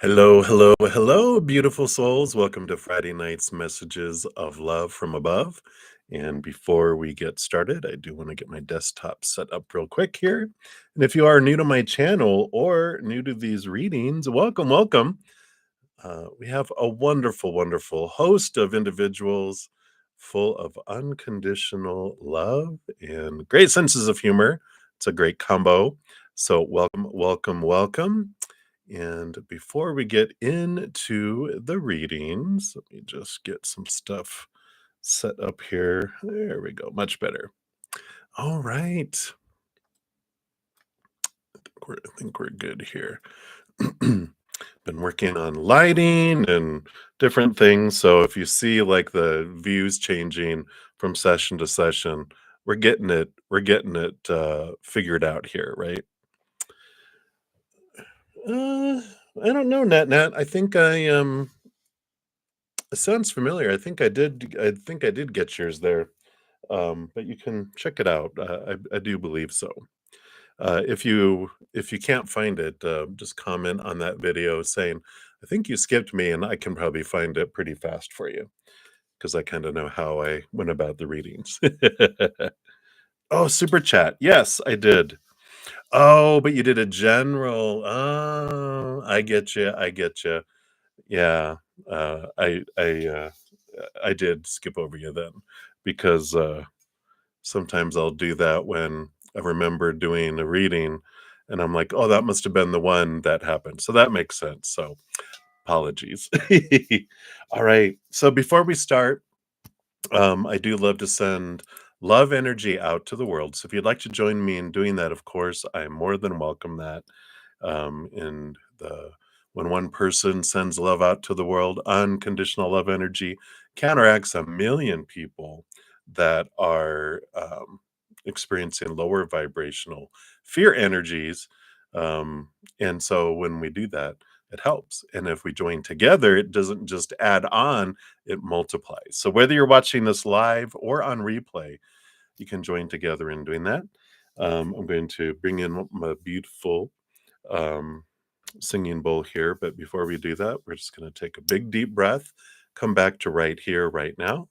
Hello, hello, hello, beautiful souls. Welcome to Friday night's Messages of Love from Above. And before we get started, I do want to get my desktop set up real quick here. And if you are new to my channel or new to these readings, welcome, welcome. We have a wonderful, wonderful host of individuals full of unconditional love and great senses of humor. It's a great combo. So, welcome, welcome, welcome. And before we get into the readings, let me just get some stuff set up here. There we go. Much better. All right. I think we're good here. Been working on lighting and different things. So if you see like the views changing from session to session, we're getting it figured out here, right? Uh I don't know, Nat. I think it sounds familiar. I think I did get yours there. But you can check it out. I do believe so. If you can't find it, just comment on that video saying, "I think you skipped me," and I can probably find it pretty fast for you because I kind of know how I went about the readings. Oh, super chat. Yes, I did. Oh, but you did a general. Oh, I get you. I get you. Yeah, I did skip over you then because sometimes I'll do that when I remember doing a reading and I'm like, "Oh, that must have been the one that happened." So that makes sense. So apologies. All right. So before we start, I do love to send love energy out to the world. So if you'd like to join me in doing that, of course, I am more than welcome that. And the when one person sends love out to the world, unconditional love energy counteracts a million people that are experiencing lower vibrational fear energies. And so when we do that, it helps. And if we join together, it doesn't just add on, it multiplies. So whether you're watching this live or on replay, you can join together in doing that. I'm going to bring in my beautiful um, singing bowl here. But before we do that, we're just going to take a big deep breath, come back to right here, right now.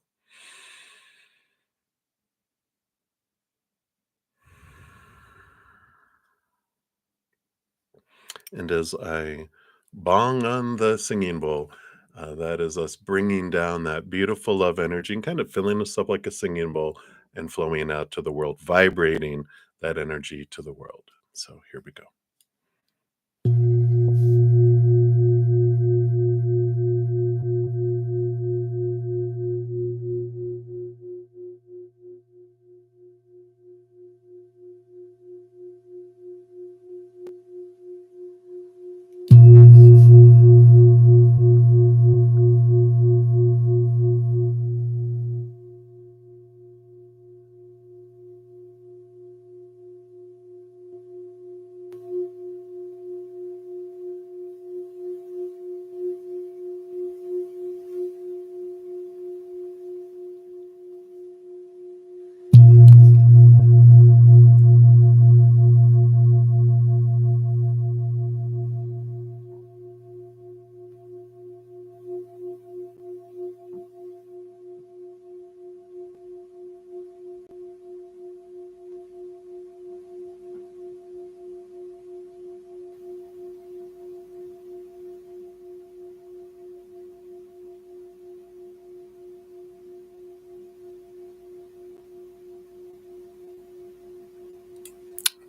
And as I bong on the singing bowl, that is us bringing down that beautiful love energy and kind of filling us up like a singing bowl and flowing out to the world, vibrating that energy to the world. So here we go.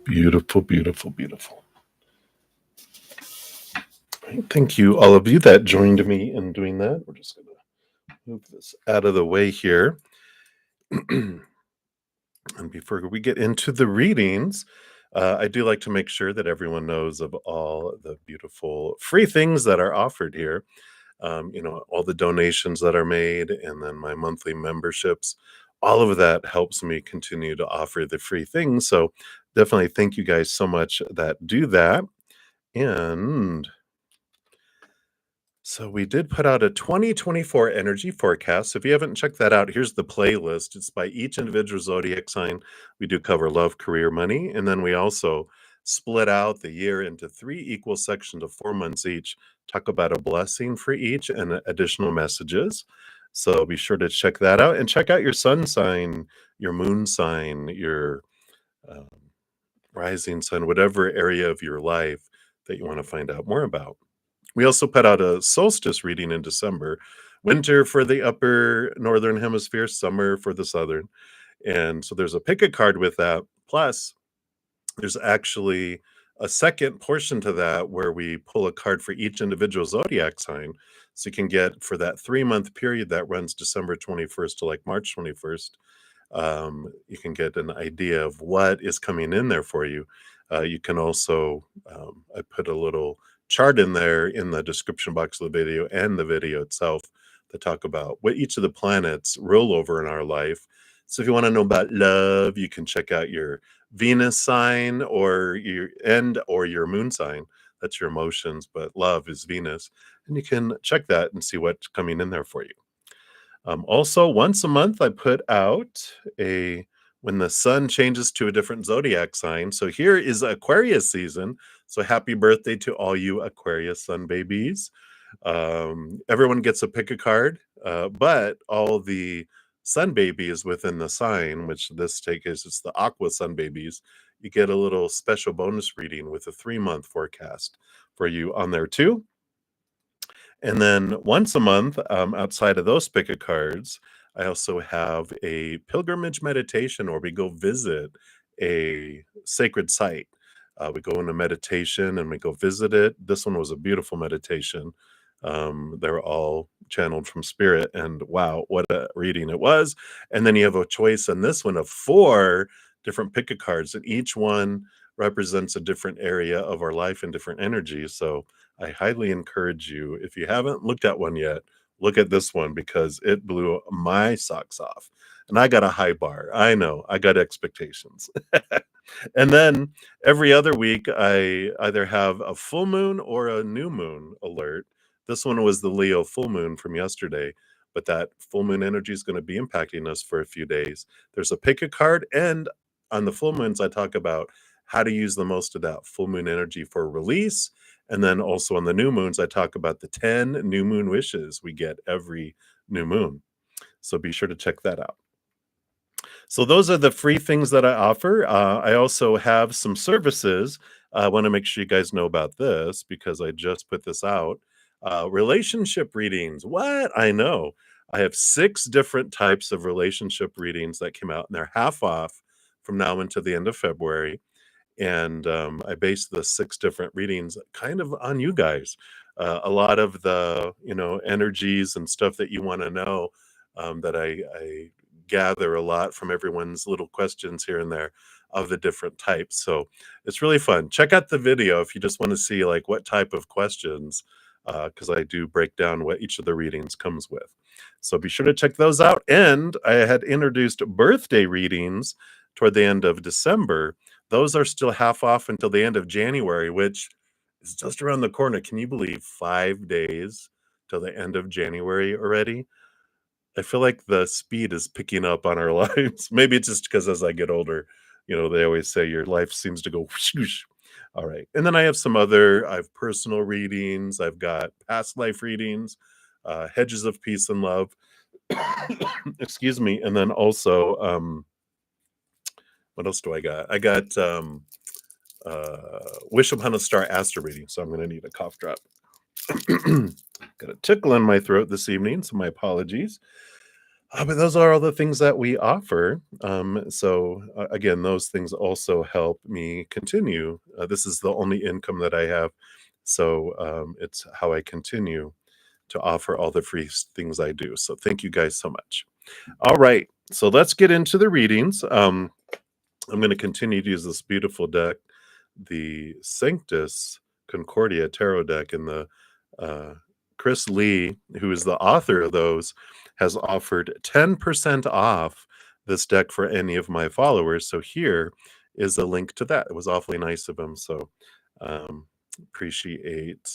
Beautiful, beautiful, beautiful. Right, thank you, all of you that joined me in doing that. We're just going to move this out of the way here. And before we get into the readings, I do like to make sure that everyone knows of all the beautiful free things that are offered here. All the donations that are made, and then my monthly memberships. All of that helps me continue to offer the free things. So definitely thank you guys so much that do that. And so we did put out a 2024 energy forecast. So if you haven't checked that out, here's the playlist. It's by each individual zodiac sign. We do cover love, career, money, and then we also split out the year into 3 equal sections of 4 months each, talk about a blessing for each and additional messages. So be sure to check that out and check out your sun sign, your moon sign, your um, rising sun, whatever area of your life that you want to find out more about. We also put out a solstice reading in December, winter for the upper northern hemisphere, summer for the southern. And so there's a pick a card with that. Plus, there's actually a second portion to that where we pull a card for each individual zodiac sign. So you can get for that 3-month period that runs December 21st to like March 21st. You can get an idea of what is coming in there for you. You can also, I put a little chart in there in the description box of the video and the video itself to talk about what each of the planets roll over in our life. So if you want to know about love, you can check out your Venus sign or your moon sign. That's your emotions, but love is Venus. And you can check that and see what's coming in there for you. Also, once a month, I put out when the sun changes to a different zodiac sign. So here is Aquarius season. So happy birthday to all you Aquarius sun babies. Everyone gets a pick a card, but all the sun babies within the sign, which this take is it's the aqua sun babies, you get a little special bonus reading with a 3-month forecast for you on there too. And then once a month, outside of those pick a cards, I also have a pilgrimage meditation where we go visit a sacred site. We go into meditation and we go visit it. This one was a beautiful meditation. They're all channeled from spirit, and wow, what a reading it was. And then you have a choice on this one of 4 different pick a cards, and each one represents a different area of our life and different energies. So I highly encourage you, if you haven't looked at one yet, look at this one because it blew my socks off. And I got a high bar. I know, I got expectations. And then every other week, I either have a full moon or a new moon alert. This one was the Leo full moon from yesterday, but that full moon energy is going to be impacting us for a few days. There's a pick a card, and on the full moons, I talk about how to use the most of that full moon energy for release. And then also on the new moons, I talk about the 10 new moon wishes we get every new moon. So be sure to check that out. So those are the free things that I offer. I also have some services. I want to make sure you guys know about this because I just put this out. Relationship readings. What? I know. I have 6 different types of relationship readings that came out, and they're half off from now until the end of February. And I base the 6 different readings kind of on you guys. A lot of the energies and stuff that you want to know, that I gather a lot from everyone's little questions here and there of the different types. So it's really fun. Check out the video if you just want to see like what type of questions, because I do break down what each of the readings comes with. So be sure to check those out. And I had introduced birthday readings toward the end of December. Those are still half off until the end of January, which is just around the corner. Can you believe 5 days till the end of January already? I feel like the speed is picking up on our lives. Maybe it's just because as I get older, they always say your life seems to go whoosh. All right. And then I have personal readings. I've got past life readings, hedges of peace and love. Excuse me. And then also, what else do I got? I got Wish Upon a Star Astro reading. So I'm going to need a cough drop. Got a tickle in my throat this evening, so my apologies. But those are all the things that we offer. Again, those things also help me continue. This is the only income that I have. So it's how I continue to offer all the free things I do. So thank you guys so much. All right. So let's get into the readings. I'm going to continue to use this beautiful deck, the Sanctus Concordia Tarot deck, and the Chris Lee, who is the author of those, has offered 10% off this deck for any of my followers. So here is a link to that. It was awfully nice of him. So appreciate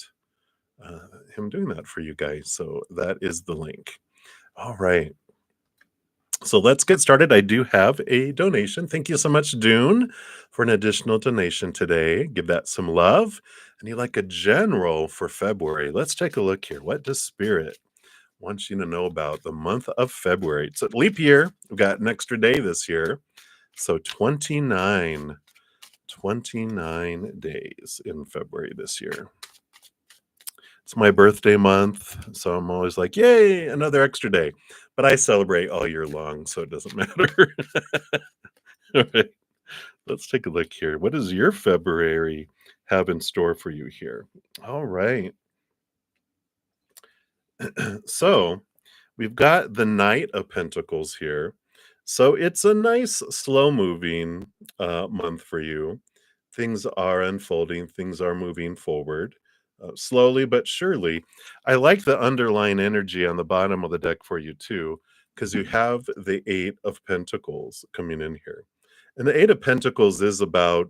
him doing that for you guys. So that is the link. All right. So let's get started. I do have a donation. Thank you so much, Dune, for an additional donation today. Give that some love. And you like a general for February. Let's take a look here. What does Spirit want you to know about the month of February? It's a leap year. We've got an extra day this year. So 29 days in February this year. It's my birthday month, so I'm always like, "Yay, another extra day." But I celebrate all year long, so it doesn't matter. Alright, let's take a look here. What does your February have in store for you here? Alright. So, we've got the Knight of Pentacles here. So, it's a nice slow moving, month for you. Things are unfolding, things are moving forward, slowly but surely. I like the underlying energy on the bottom of the deck for you too, because you have the 8 of Pentacles coming in here. And the 8 of Pentacles is about,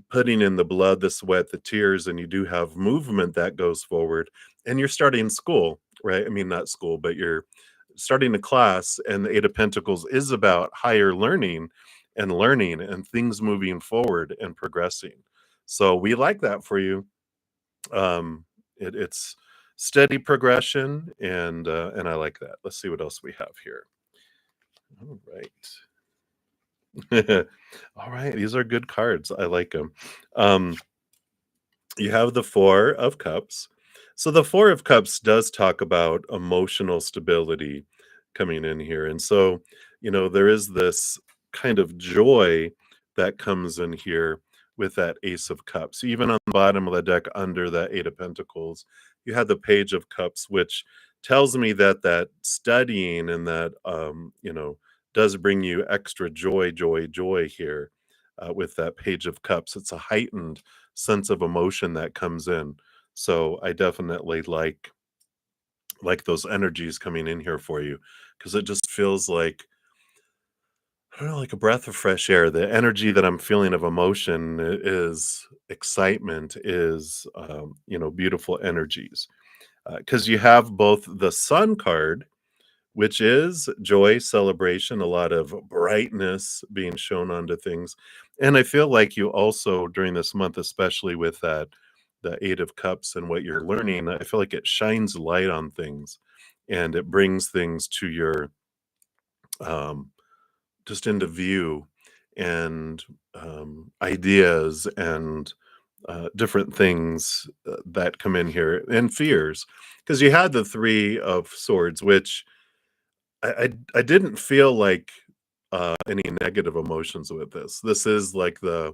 putting in the blood, the sweat, the tears, and you do have movement that goes forward. And you're starting school, right? I mean, not school, but you're starting a class, and the 8 of Pentacles is about higher learning and things moving forward and progressing. So we like that for you. It's steady progression, and I like that. Let's see what else we have here. All right. All right, these are good cards. I like them. Um, you have the 4 of Cups. So the 4 of Cups does talk about emotional stability coming in here. And so, there is this kind of joy that comes in here with that Ace of Cups. Even on the bottom of the deck under that 8 of Pentacles, you have the Page of Cups, which tells me that that studying and that does bring you extra joy here with that Page of Cups. It's a heightened sense of emotion that comes in. So I definitely like those energies coming in here for you because it just feels like I don't know, like a breath of fresh air. The energy that I'm feeling of emotion is excitement, is beautiful energies. Because you have both the Sun card, which is joy, celebration, a lot of brightness being shown onto things. And I feel like you also, during this month, especially with the 8 of Cups and what you're learning, I feel like it shines light on things and it brings things to your um, just into view and ideas and different things that come in here and fears. Because you had the 3 of Swords, which I didn't feel like, any negative emotions with this. This is like the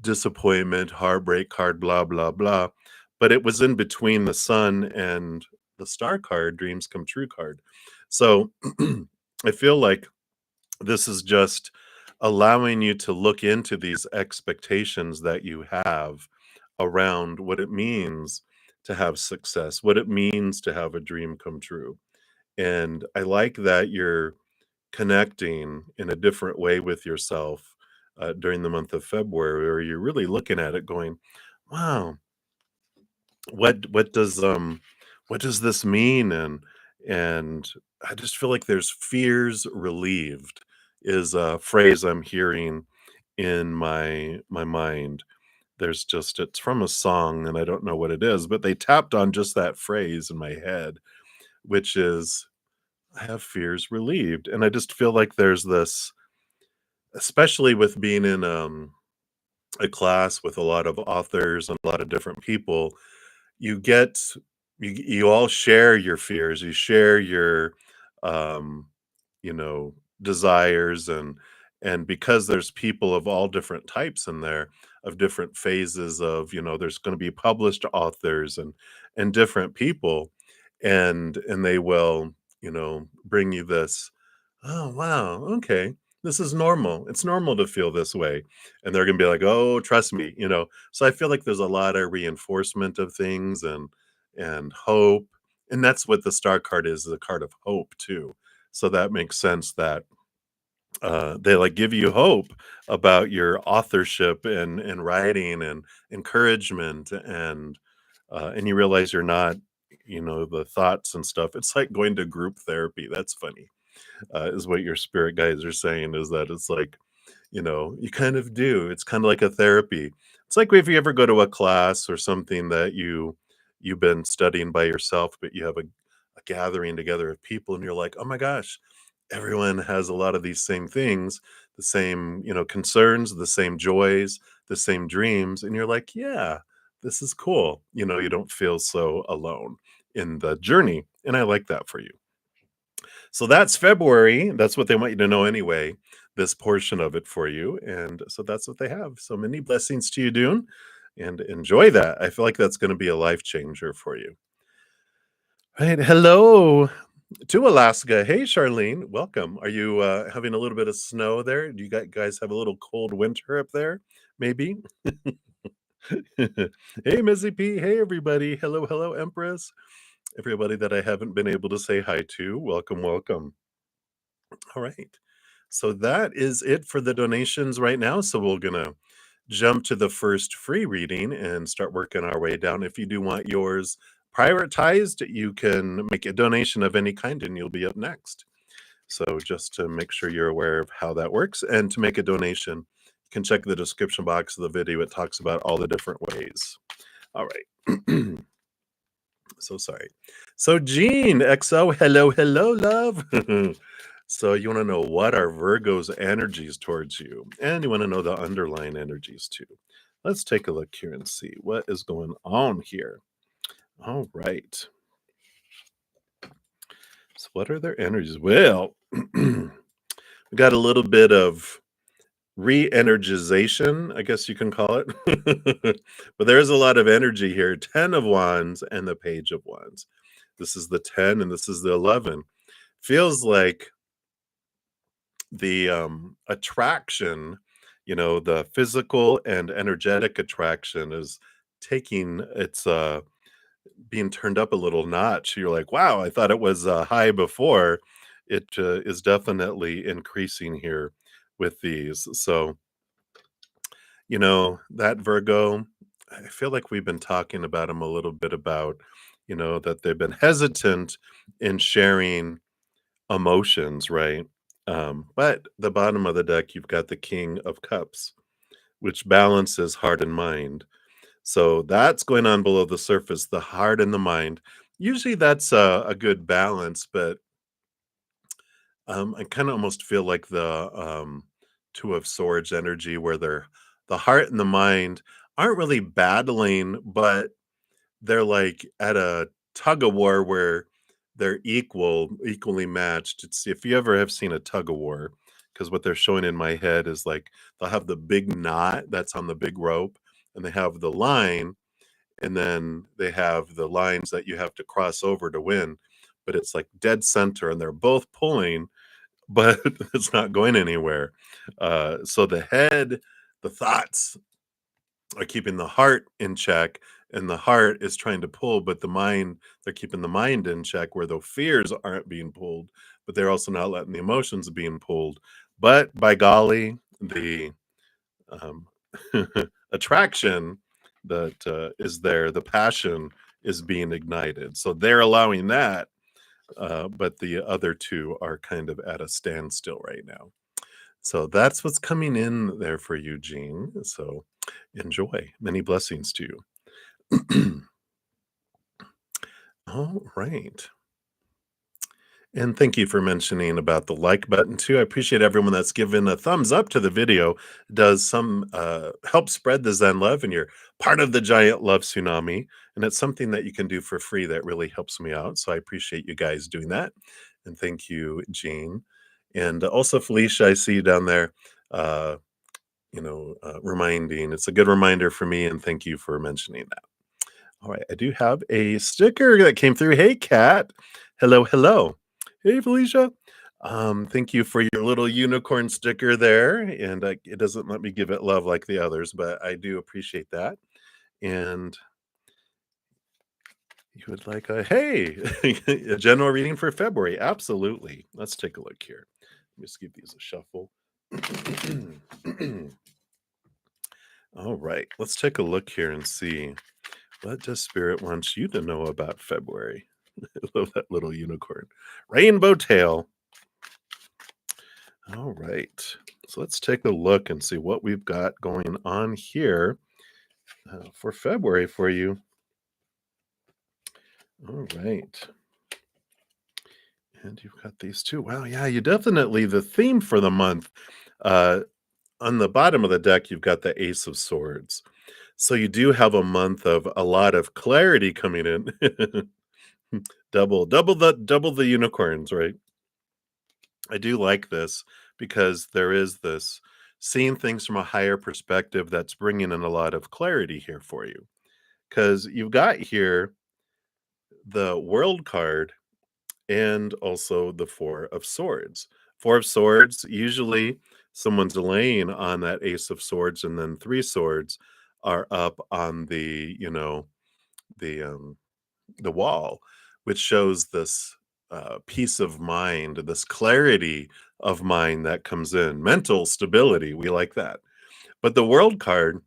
disappointment, heartbreak card, blah, blah, blah, but it was in between the Sun and the Star card, Dreams Come True card. So, I feel like this is just allowing you to look into these expectations that you have around what it means to have success, what it means to have a dream come true. And I like that you're connecting in a different way with yourself during the month of February, where you're really looking at it going, "Wow, what does this mean?" And I just feel like there's fears relieved is a phrase I'm hearing in my mind. There's just it's from a song and I don't know what it is, but they tapped on just that phrase in my head, which is I have fears relieved. And I just feel like there's this, especially with being in a class with a lot of authors and a lot of different people, you get you all share your fears, you share your um, you know, desires and because there's people of all different types in there, of different phases of, there's going to be published authors and different people and they will, bring you this, oh wow, okay. This is normal. It's normal to feel this way. And they're going to be like, "Oh, trust me." So I feel like there's a lot of reinforcement of things and hope. And that's what the star card is a card of hope too. So that makes sense that they like give you hope about your authorship and writing and encouragement and you realize you're not, the thoughts and stuff. It's like going to group therapy. That's funny. is what your spirit guides are saying, is that it's like, you kind of do. It's kind of like a therapy. It's like if you ever go to a class or something that you've been studying by yourself, but you have a gathering together of people and you're like, "Oh my gosh, everyone has a lot of these same things, the same, concerns, the same joys, the same dreams." And you're like, "Yeah, this is cool." You don't feel so alone in the journey. And I like that for you. So that's February. That's what they want you to know anyway, this portion of it for you. And so that's what they have. So many blessings to you, Dune, and enjoy that. I feel like that's going to be a life changer for you. Right. Hello to Alaska. Hey, Charlene. Welcome. Are you having a little bit of snow there? Do you guys have a little cold winter up there? Maybe. Hey, Missy P. Hey, everybody. Hello, hello, Empress. Everybody that I haven't been able to say hi to, welcome, welcome. All right. So that is it for the donations right now. So we're going to jump to the first free reading and start working our way down. If you do want yours prioritized, you can make a donation of any kind and you'll be up next. So just to make sure you're aware of how that works, and to make a donation, you can check the description box of the video. It talks about all the different ways. All right. So sorry. So Jean XO, hello, hello, love. So you want to know what are Virgo's energies towards you, and you want to know the underlying energies too. Let's take a look here and see what is going on here. All right. So what are their energies? Well, we got a little bit of re-energization, I guess you can call it. But there is a lot of energy here. 10 of Wands and the Page of Wands. This is the 10 and this is the 11. Feels like the attraction, the physical and energetic attraction is taking its being turned up a little notch. You're like, wow, I thought it was high before. It is definitely increasing here with these. So that Virgo, I feel like we've been talking about them a little bit about, that they've been hesitant in sharing emotions, right? But the bottom of the deck, you've got the King of Cups, which balances heart and mind. So that's going on below the surface, the heart and the mind. Usually that's a good balance, but I kind of almost feel like the Two of Swords energy, where the heart and the mind aren't really battling, but they're like at a tug of war where they're equally matched. It's, if you ever have seen a tug of war, because what they're showing in my head is like they'll have the big knot that's on the big rope, and they have the line, and then they have the lines that you have to cross over to win. But it's like dead center, and they're both pulling, but it's not going anywhere. So the head, the thoughts are keeping the heart in check, and the heart is trying to pull, but the mind, they're keeping the mind in check, where the fears aren't being pulled, but they're also not letting the emotions being pulled. But by golly, the um, attraction that is there, the passion is being ignited. So they're allowing that, but the other two are kind of at a standstill right now. So that's what's coming in there for you, Jean. So enjoy. Many blessings to you. All right. And thank you for mentioning about the like button too. I appreciate everyone that's given a thumbs up to the video. It does some help spread the Zen love, and you're part of the giant love tsunami. And it's something that you can do for free that really helps me out. So I appreciate you guys doing that. And thank you, Jean. And also Felicia, I see you down there. Reminding. It's a good reminder for me, and thank you for mentioning that. All right, I do have a sticker that came through. Hey, Kat. Hello, hello. Hey, Felicia. Thank you for your little unicorn sticker there, and it doesn't let me give it love like the others, but I do appreciate that. And you would like a general reading for February? Absolutely. Let's take a look here. Let me just give these a shuffle. All right, let's take a look here and see, what does Spirit wants you to know about February? I love that little unicorn. Rainbow tail. All right. So let's take a look and see what we've got going on here for February for you. All right. And you've got these two. Wow. Yeah, you definitely, the theme for the month, uh, on the bottom of the deck, you've got the Ace of Swords. So you do have a month of a lot of clarity coming in. Double the unicorns, right? I do like this because there is this seeing things from a higher perspective that's bringing in a lot of clarity here for you. Because you've got here the World card and also the Four of Swords. Four of Swords, usually someone's laying on that Ace of Swords, and then three swords are up on the the wall, which shows this peace of mind, this clarity of mind that comes in, mental stability. We like that. But the World card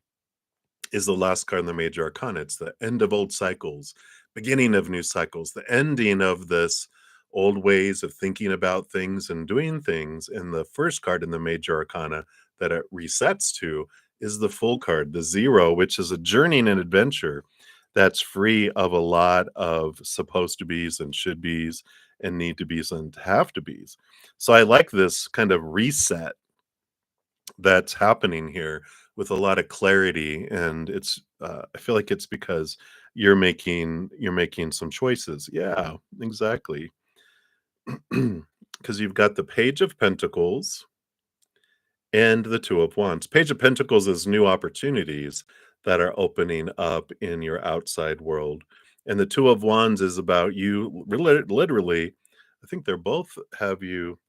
is the last card in the major arcana. It's the end of old cycles, beginning of new cycles, the ending of this old ways of thinking about things and doing things. And the first card in the major arcana that it resets to is the full card, the zero, which is a journey and an adventure that's free of a lot of supposed to be's and should be's and need to be's and have to be's. So I like this kind of reset that's happening here with a lot of clarity, and it's I feel like it's because you're making some choices. Yeah, exactly. Because you've got the Page of Pentacles and the Two of Wands. Page of Pentacles is new opportunities that are opening up in your outside world, and the Two of Wands is about you literally. I think they're both have you.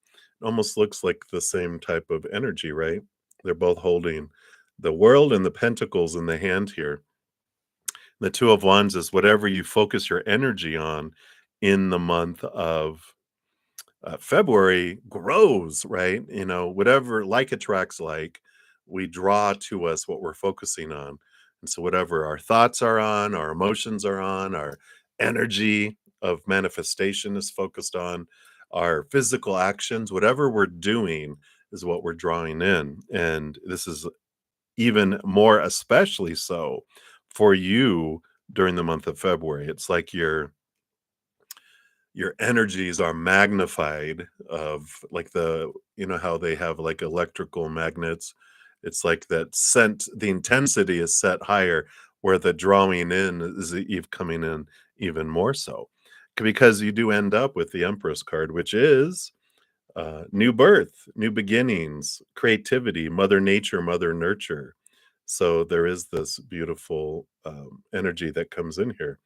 It almost looks like the same type of energy, right? They're both holding the world and the pentacles in the hand here. The Two of Wands is whatever you focus your energy on in the month of February grows, right? Whatever like attracts like, we draw to us what we're focusing on. And so, whatever our thoughts are on, our emotions are on, our energy of manifestation is focused on, our physical actions, whatever we're doing is what we're drawing in. And this is even more especially so for you during the month of February. It's like your energies are magnified of like how they have like electrical magnets. It's like that sent the intensity is set higher where the drawing in is coming in even more so because you do end up with the Empress card, which is new birth, new beginnings, creativity, mother nature, mother nurture. So there is this beautiful energy that comes in here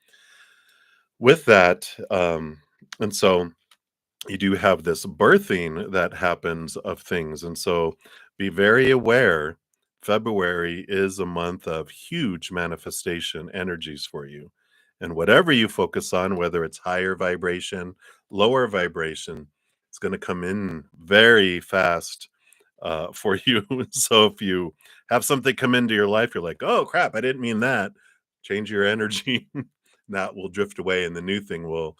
with that. And so you do have this birthing that happens of things. And so be very aware. February is a month of huge manifestation energies for you. And whatever you focus on, whether it's higher vibration, lower vibration, it's going to come in very fast for you. So if you have something come into your life, you're like, oh crap, I didn't mean that. Change your energy. That will drift away and the new thing will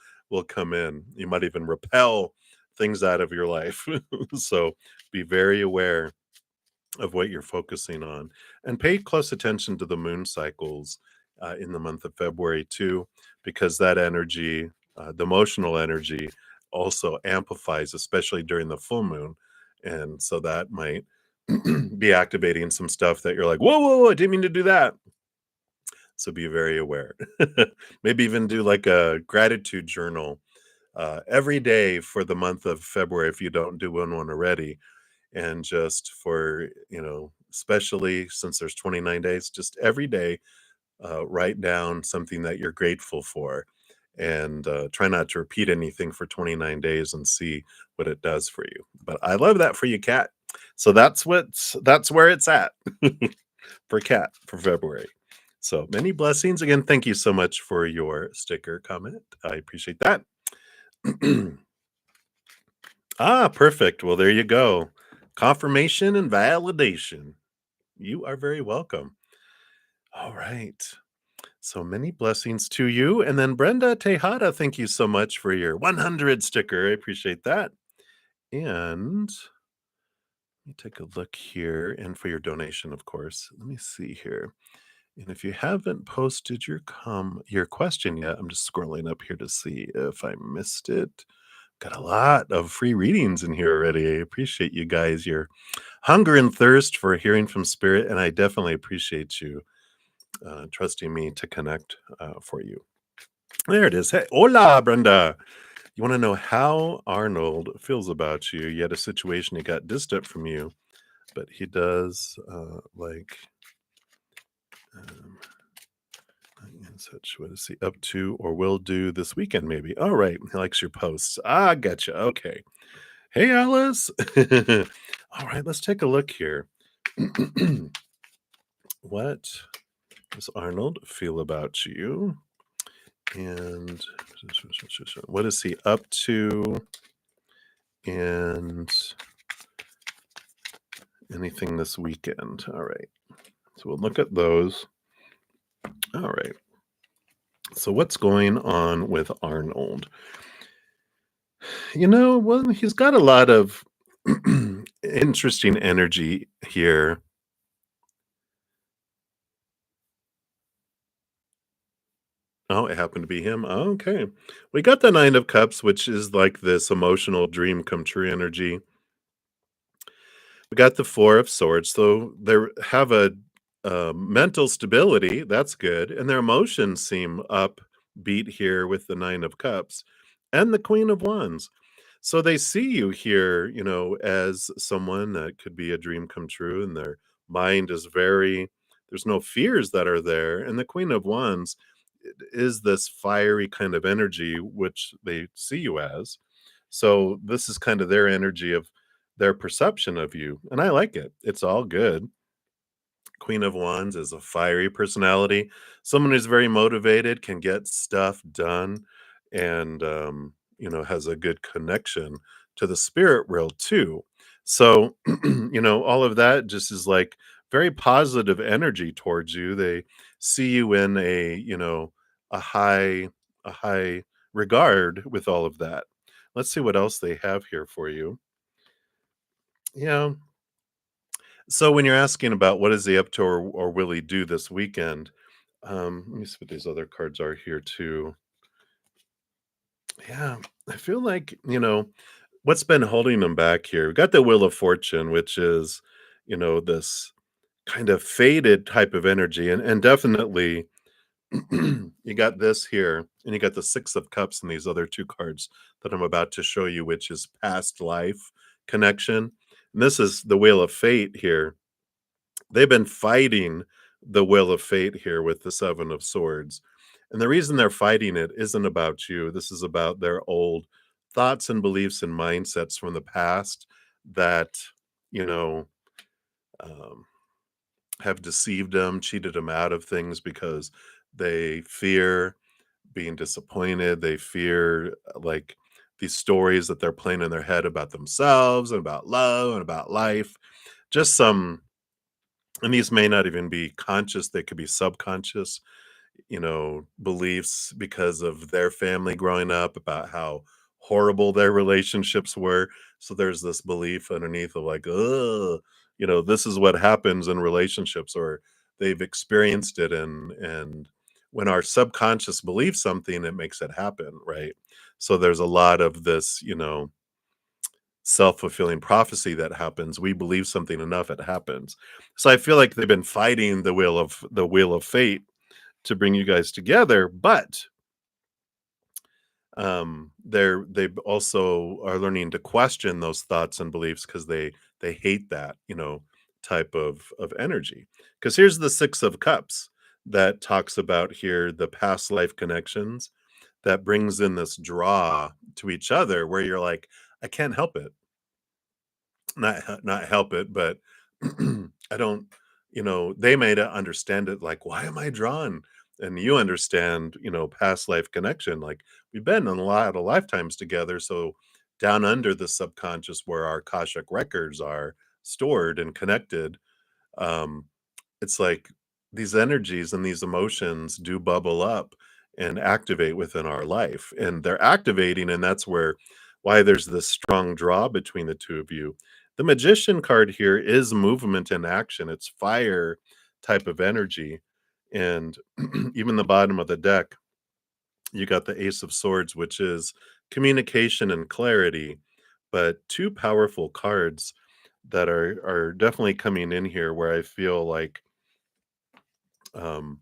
come in. You might even repel things out of your life. So be very aware of what you're focusing on and pay close attention to the moon cycles in the month of February too, because that energy, the emotional energy, also amplifies, especially during the full moon. And so that might be activating some stuff that you're like, whoa, whoa, whoa, I didn't mean to do that. So be very aware. Maybe even do like a gratitude journal every day for the month of February if you don't do one already. And just for, especially since there's 29 days, just every day, write down something that you're grateful for and try not to repeat anything for 29 days and see what it does for you. But I love that for you, Kat. So that's where it's at for Kat for February. So many blessings. Again, thank you so much for your sticker comment. I appreciate that. Ah, perfect. Well, there you go. Confirmation and validation. You are very welcome. All right. So many blessings to you. And then Brenda Tejada, thank you so much for your 100 sticker. I appreciate that. And Let me take a look here, and for your donation, of course. Let me see here. And if you haven't posted your question yet, I'm just scrolling up here to see if I missed it. Got a lot of free readings in here already. I appreciate you guys, your hunger and thirst for hearing from spirit, and I definitely appreciate you trusting me to connect for you. There it is. Hey, hola, Brenda. You want to know how Arnold feels about you? You had a situation he got distant from you, but he does um, and such. What is he up to or will do this weekend? Maybe. All right. He likes your posts. Ah, gotcha. Okay. Hey, Alice. All right. Let's take a look here. What does Arnold feel about you? And what is he up to? And anything this weekend? All right. So we'll look at those. All right. So what's going on with Arnold? Well, he's got a lot of interesting energy here. Oh, it happened to be him. Oh, okay. We got the 9 of Cups, which is like this emotional dream come true energy. We got the 4 of Swords, so they have a mental stability, that's good, and their emotions seem upbeat here with the 9 of Cups and the Queen of Wands. So they see you here, as someone that could be a dream come true, and their mind is there's no fears that are there, and the Queen of Wands is this fiery kind of energy, which they see you as. So this is kind of their energy of their perception of you, and I like it. It's all good. Queen of Wands is a fiery personality, someone who's very motivated, can get stuff done, and has a good connection to the spirit world too. So, all of that just is like very positive energy towards you. They see you in a high a high regard with all of that. Let's see what else they have here for you. Yeah. So when you're asking about what is he up to or will he do this weekend, let me see what these other cards are here too. Yeah, I feel like, what's been holding him back here. We got the Wheel of Fortune, which is, this kind of faded type of energy. And definitely you got this here, and you got the Six of Cups and these other two cards that I'm about to show you, which is past life connection. And this is the Wheel of Fate here. They've been fighting the Wheel of Fate here with the Seven of Swords. And the reason they're fighting it isn't about you. This is about their old thoughts and beliefs and mindsets from the past that, you know, um, have deceived them, cheated them out of things because they fear being disappointed. They fear these stories that they're playing in their head about themselves and about love and about life. Just some and these may not even be conscious, they could be subconscious, beliefs because of their family growing up about how horrible their relationships were. So there's this belief underneath of like, oh, this is what happens in relationships, or they've experienced it, and when our subconscious believes something, it makes it happen, right? So there's a lot of this, self-fulfilling prophecy that happens. We believe something enough, it happens. So I feel like they've been fighting the wheel of fate to bring you guys together, but they also are learning to question those thoughts and beliefs because they hate that, type of energy. Because here's the Six of Cups that talks about here the past life connections that brings in this draw to each other where you're like, I can't help it, not help it, but I don't, they made it understand it like, why am I drawn? And you understand, past life connection. Like we've been in a lot of lifetimes together. So down under the subconscious where our Akashic records are stored and connected, um, it's like these energies and these emotions do bubble up and activate within our life. And they're activating, and that's why there's this strong draw between the two of you. The Magician card here is movement and action. It's fire type of energy. And even the bottom of the deck, you got the Ace of Swords, which is communication and clarity, but two powerful cards that are definitely coming in here where I feel like um,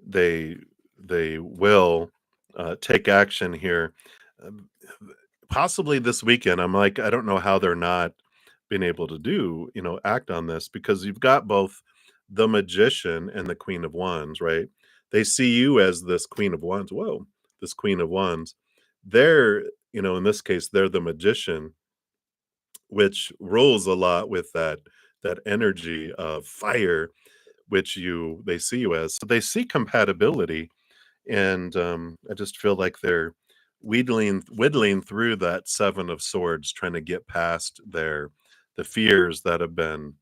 they they will take action here, um, possibly this weekend. I'm like, I don't know how they're not being able to act on this because you've got both the Magician and the Queen of Wands, right? They see you as this Queen of Wands. Whoa, this Queen of Wands. They're, in this case, they're the Magician, which rolls a lot with that energy of fire, which you they see you as. So they see compatibility, and I just feel like they're whittling through that Seven of Swords, trying to get past the fears that have been,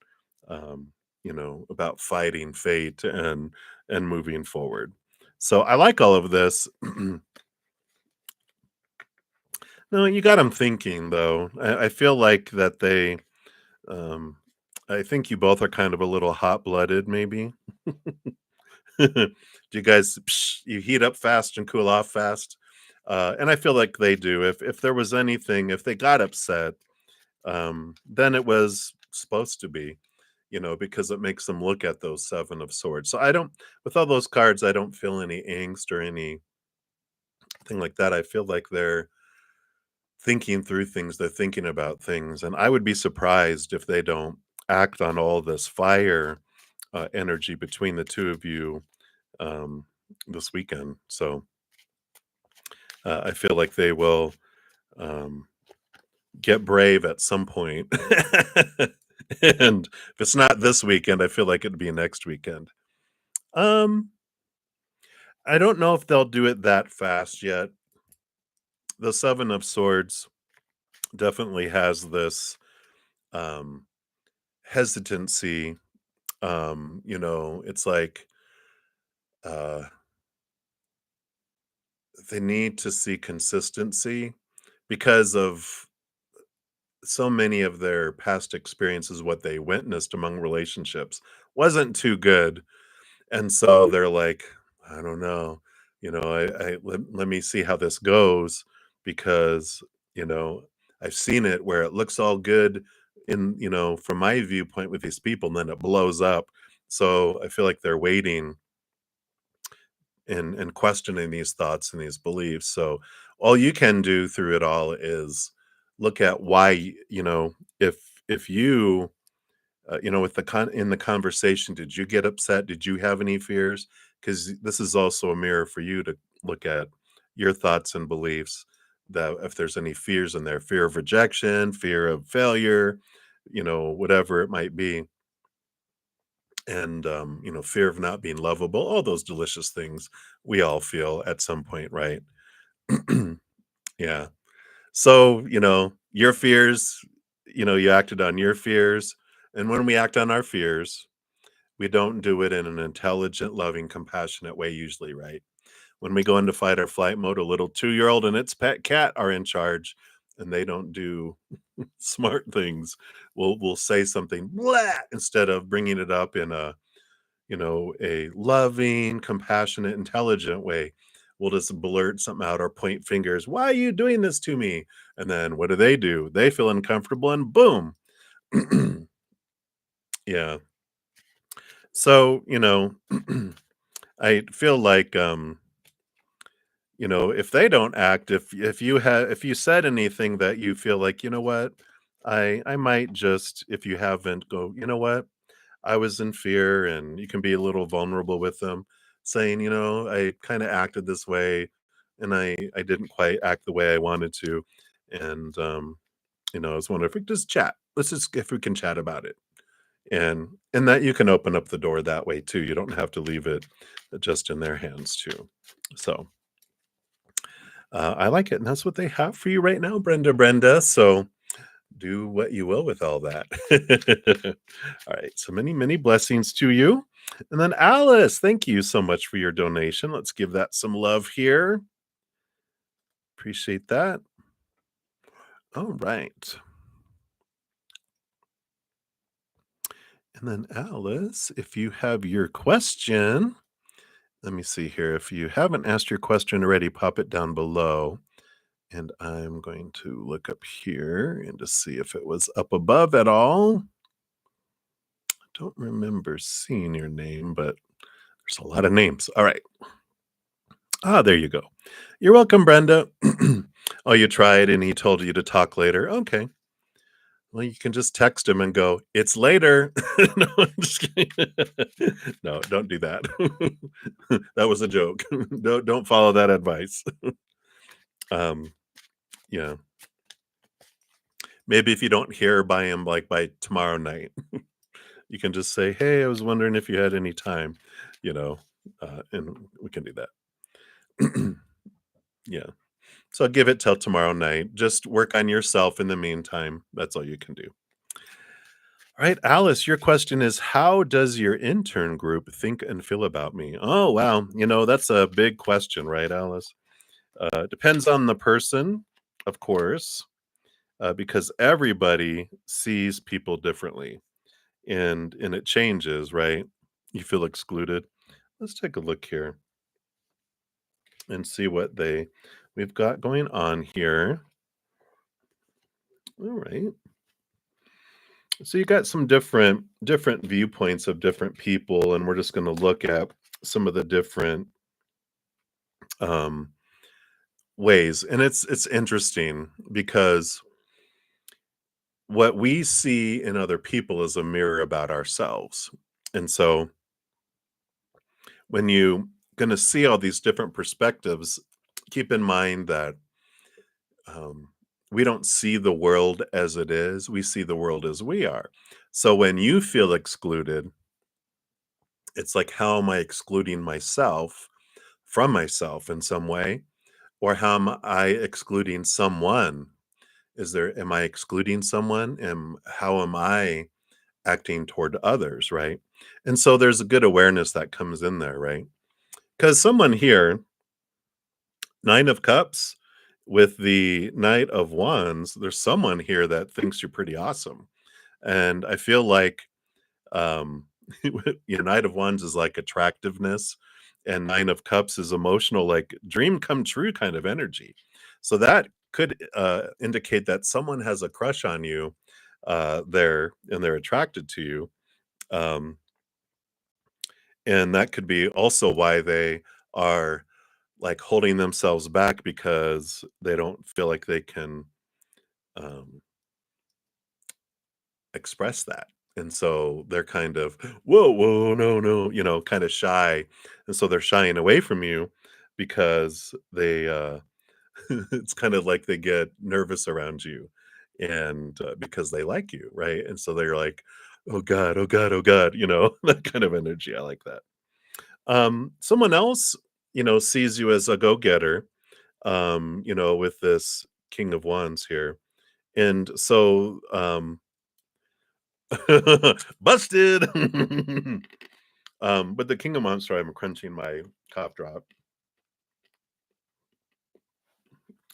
about fighting fate and moving forward. So I like all of this. No, you got them thinking though. I feel like that um, I think you both are kind of a little hot blooded, maybe. Do you guys you heat up fast and cool off fast? And I feel like they do. If there was anything, if they got upset, then it was supposed to be, because it makes them look at those Seven of Swords. So I don't, with all those cards, I don't feel any angst or anything like that. I feel like they're thinking through things, they're thinking about things, and I would be surprised if they don't act on all this fire energy between the two of you um, this weekend. So I feel like they will um, get brave at some point. And if it's not this weekend, I feel like it'd be next weekend. Um, I don't know if they'll do it that fast yet. The Seven of Swords definitely has this um, hesitancy. It's like uh, they need to see consistency because of so many of their past experiences. What they witnessed among relationships wasn't too good, and so they're like, I don't know, let me see how this goes, because you know I've seen it where it looks all good in, from my viewpoint with these people, and then it blows up. So I feel like they're waiting and questioning these thoughts and these beliefs. So all you can do through it all is look at why, if you with in the conversation, did you get upset? Did you have any fears? Because this is also a mirror for you to look at your thoughts and beliefs. That if there's any fears in there, fear of rejection, fear of failure, whatever it might be, and fear of not being lovable, all those delicious things we all feel at some point, right? Yeah. So, your fears, you acted on your fears. And when we act on our fears, we don't do it in an intelligent, loving, compassionate way, usually, right? When we go into fight or flight mode, a little 2-year-old and its pet cat are in charge, and they don't do smart things. We'll say something blah, instead of bringing it up in a loving, compassionate, intelligent way. We'll just blurt something out or point fingers. Why are you doing this to me? And then what do? They feel uncomfortable and boom. Yeah. So, I feel like if they don't act, if you said anything that you feel like, what, I might just, if you haven't, go, what, I was in fear, and you can be a little vulnerable with them, saying, I kind of acted this way, and I didn't quite act the way I wanted to, and I was wondering if we could just chat. Let's just if we can chat about it, and that you can open up the door that way too. You don't have to leave it just in their hands too. So I like it, and that's what they have for you right now, Brenda. So do what you will with all that. All right. So many, many blessings to you. And then Alice, thank you so much for your donation. Let's give that some love here. Appreciate that. All right. And then Alice, if you have your question, let me see here. If you haven't asked your question already, pop it down below. And I'm going to look up here and to see if it was up above at all. I don't remember seeing your name, but there's a lot of names. All right. Ah, there you go. You're welcome, Brenda. Oh, you tried and he told you to talk later. Okay. Well, you can just text him and go, "It's later." No, I'm just kidding. No, don't do that. That was a joke. Don't follow that advice. Um, yeah. Maybe if you don't hear by him, like, by tomorrow night, you can just say, "Hey, I was wondering if you had any time," you know, and we can do that. Yeah. So give it till tomorrow night. Just work on yourself in the meantime. That's all you can do. All right, Alice, your question is, how does your intern group think and feel about me? Oh, wow. That's a big question, right, Alice? Depends on the person, of course, because everybody sees people differently and it changes, right? You feel excluded. Let's take a look here and see what we've got going on here. All right. So you got some different viewpoints of different people, and we're just going to look at some of the different um, ways. And it's interesting because what we see in other people is a mirror about ourselves. And so when you going to see all these different perspectives, keep in mind that um, we don't see the world as it is. We see the world as we are. So when you feel excluded, it's like, how am I excluding myself from myself in some way? Or how am I excluding someone? Am I excluding someone? And how am I acting toward others? Right. And so there's a good awareness that comes in there, right? Because someone here, Nine of Cups with the Knight of Wands, there's someone here that thinks you're pretty awesome. And I feel like Um, Knight of Wands is like attractiveness, and Nine of Cups is emotional, like dream come true kind of energy. So that could indicate that someone has a crush on you there and they're attracted to you. Um, and that could be also why they are like holding themselves back because they don't feel like they can um, express that. And so they're kind of, "Whoa, whoa, no, no," kind of shy. And so they're shying away from you because it's kind of like they get nervous around you and because they like you, right? And so they're like, "Oh God, oh God, oh God," that kind of energy. I like that. Someone else, sees you as a go-getter, with this King of Wands here. And so, busted. But the King of Monster, I'm crunching my cough drop.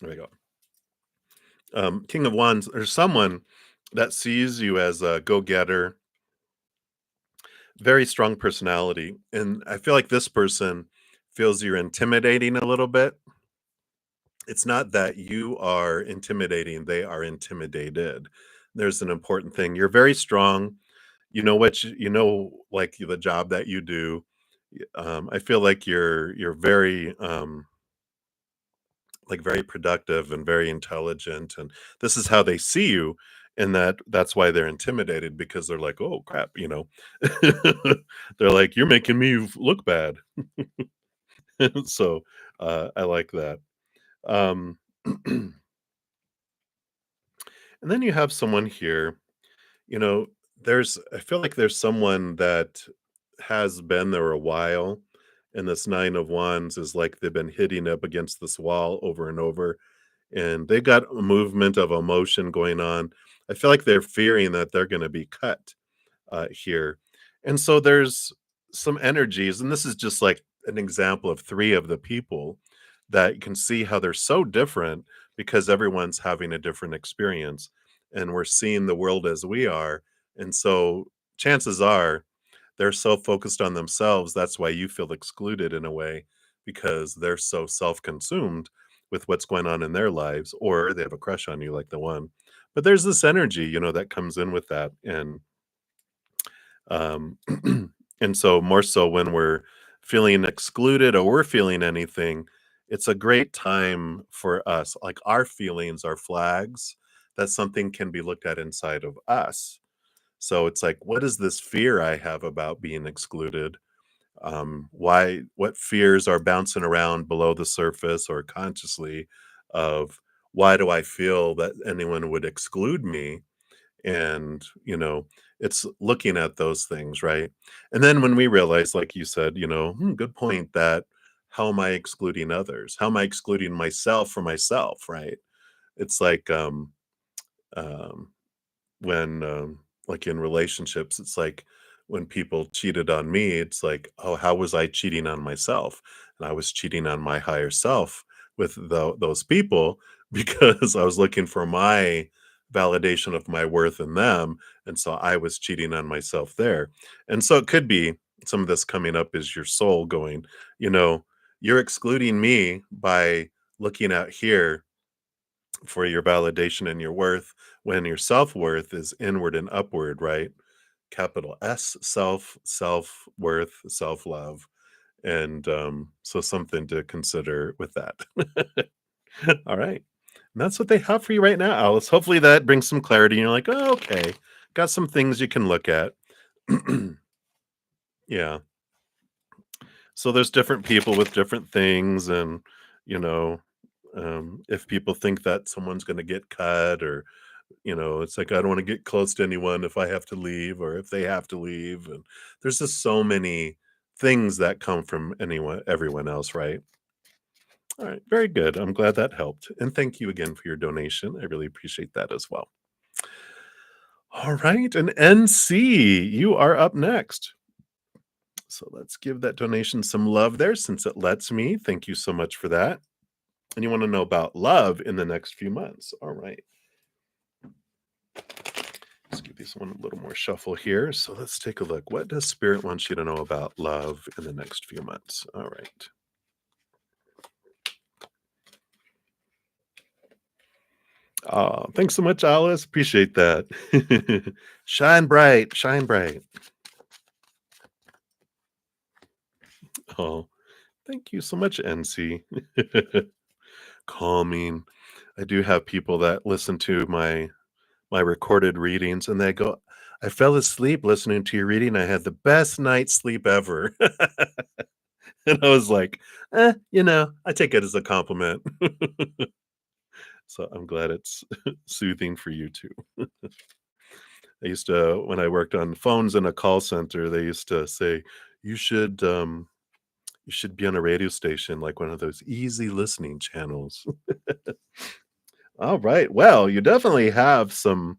There we go. King of Wands, there's someone that sees you as a go-getter, very strong personality. And I feel like this person feels you're intimidating a little bit. It's not that you are intimidating, they are intimidated. There's an important thing. You're very strong. Like the job that you do. I feel like you're very like very productive and very intelligent, and this is how they see you, and that's why they're intimidated because they're like, "Oh crap," They're like, "You're making me look bad." So I like that. Um, and then you have someone here. You know, I feel like there's someone that has been there a while, and this Nine of Wands is like they've been hitting up against this wall over and over, and they got a movement of emotion going on. I feel like they're fearing that they're gonna be cut, here. And so there's some energies, and this is just like an example of 3 of the people that you can see how they're so different because everyone's having a different experience, and we're seeing the world as we are, and so chances are they're so focused on themselves, that's why you feel excluded in a way, because they're so self-consumed with what's going on in their lives, or they have a crush on you like the one. But there's this energy, that comes in with that, um, and so more so when we're feeling excluded or we're feeling anything, it's a great time for us. Like our feelings are flags that something can be looked at inside of us. So it's like, what is this fear I have about being excluded? What fears are bouncing around below the surface or consciously of why do I feel that anyone would exclude me? And it's looking at those things, right? And then when we realize, like you said, good point, that how am I excluding others, how am I excluding myself for myself, right? It's like um when like in relationships, it's like when people cheated on me, it's like, oh, how was I cheating on myself? And I was cheating on my higher self with those people because I was looking for my validation of my worth in them, and so I was cheating on myself there. And so it could be some of this coming up is your soul going, you know you're excluding me by looking out here for your validation and your worth, when your self-worth is inward and upward, right? Capital S, self-worth, self-love. And so something to consider with that. All right. And that's what they have for you right now, Alice. Hopefully that brings some clarity. And you're like, oh, okay. Got some things you can look at. Yeah. So there's different people with different things. And, you know, if people think that someone's going to get cut, or it's like, I don't want to get close to anyone if I have to leave or if they have to leave. And there's just so many things that come from everyone else, right? All right, very good. I'm glad that helped. And thank you again for your donation. I really appreciate that as well. All right, and NC, you are up next. So let's give that donation some love there since it lets me. Thank you so much for that. And you want to know about love in the next few months. All right. Let's give this one a little more shuffle here. So let's take a look. What does Spirit want you to know about love in the next few months? All right. Thanks so much, Alice. Appreciate that. Shine bright, shine bright. Oh, thank you so much, NC. Calming. I do have people that listen to my recorded readings and they go, I fell asleep listening to your reading. I had the best night's sleep ever. And I was like, I take it as a compliment. So I'm glad it's soothing for you too. I used to, when I worked on phones in a call center, they used to say, you should you should be on a radio station like one of those easy listening channels. All right. Well, you definitely have some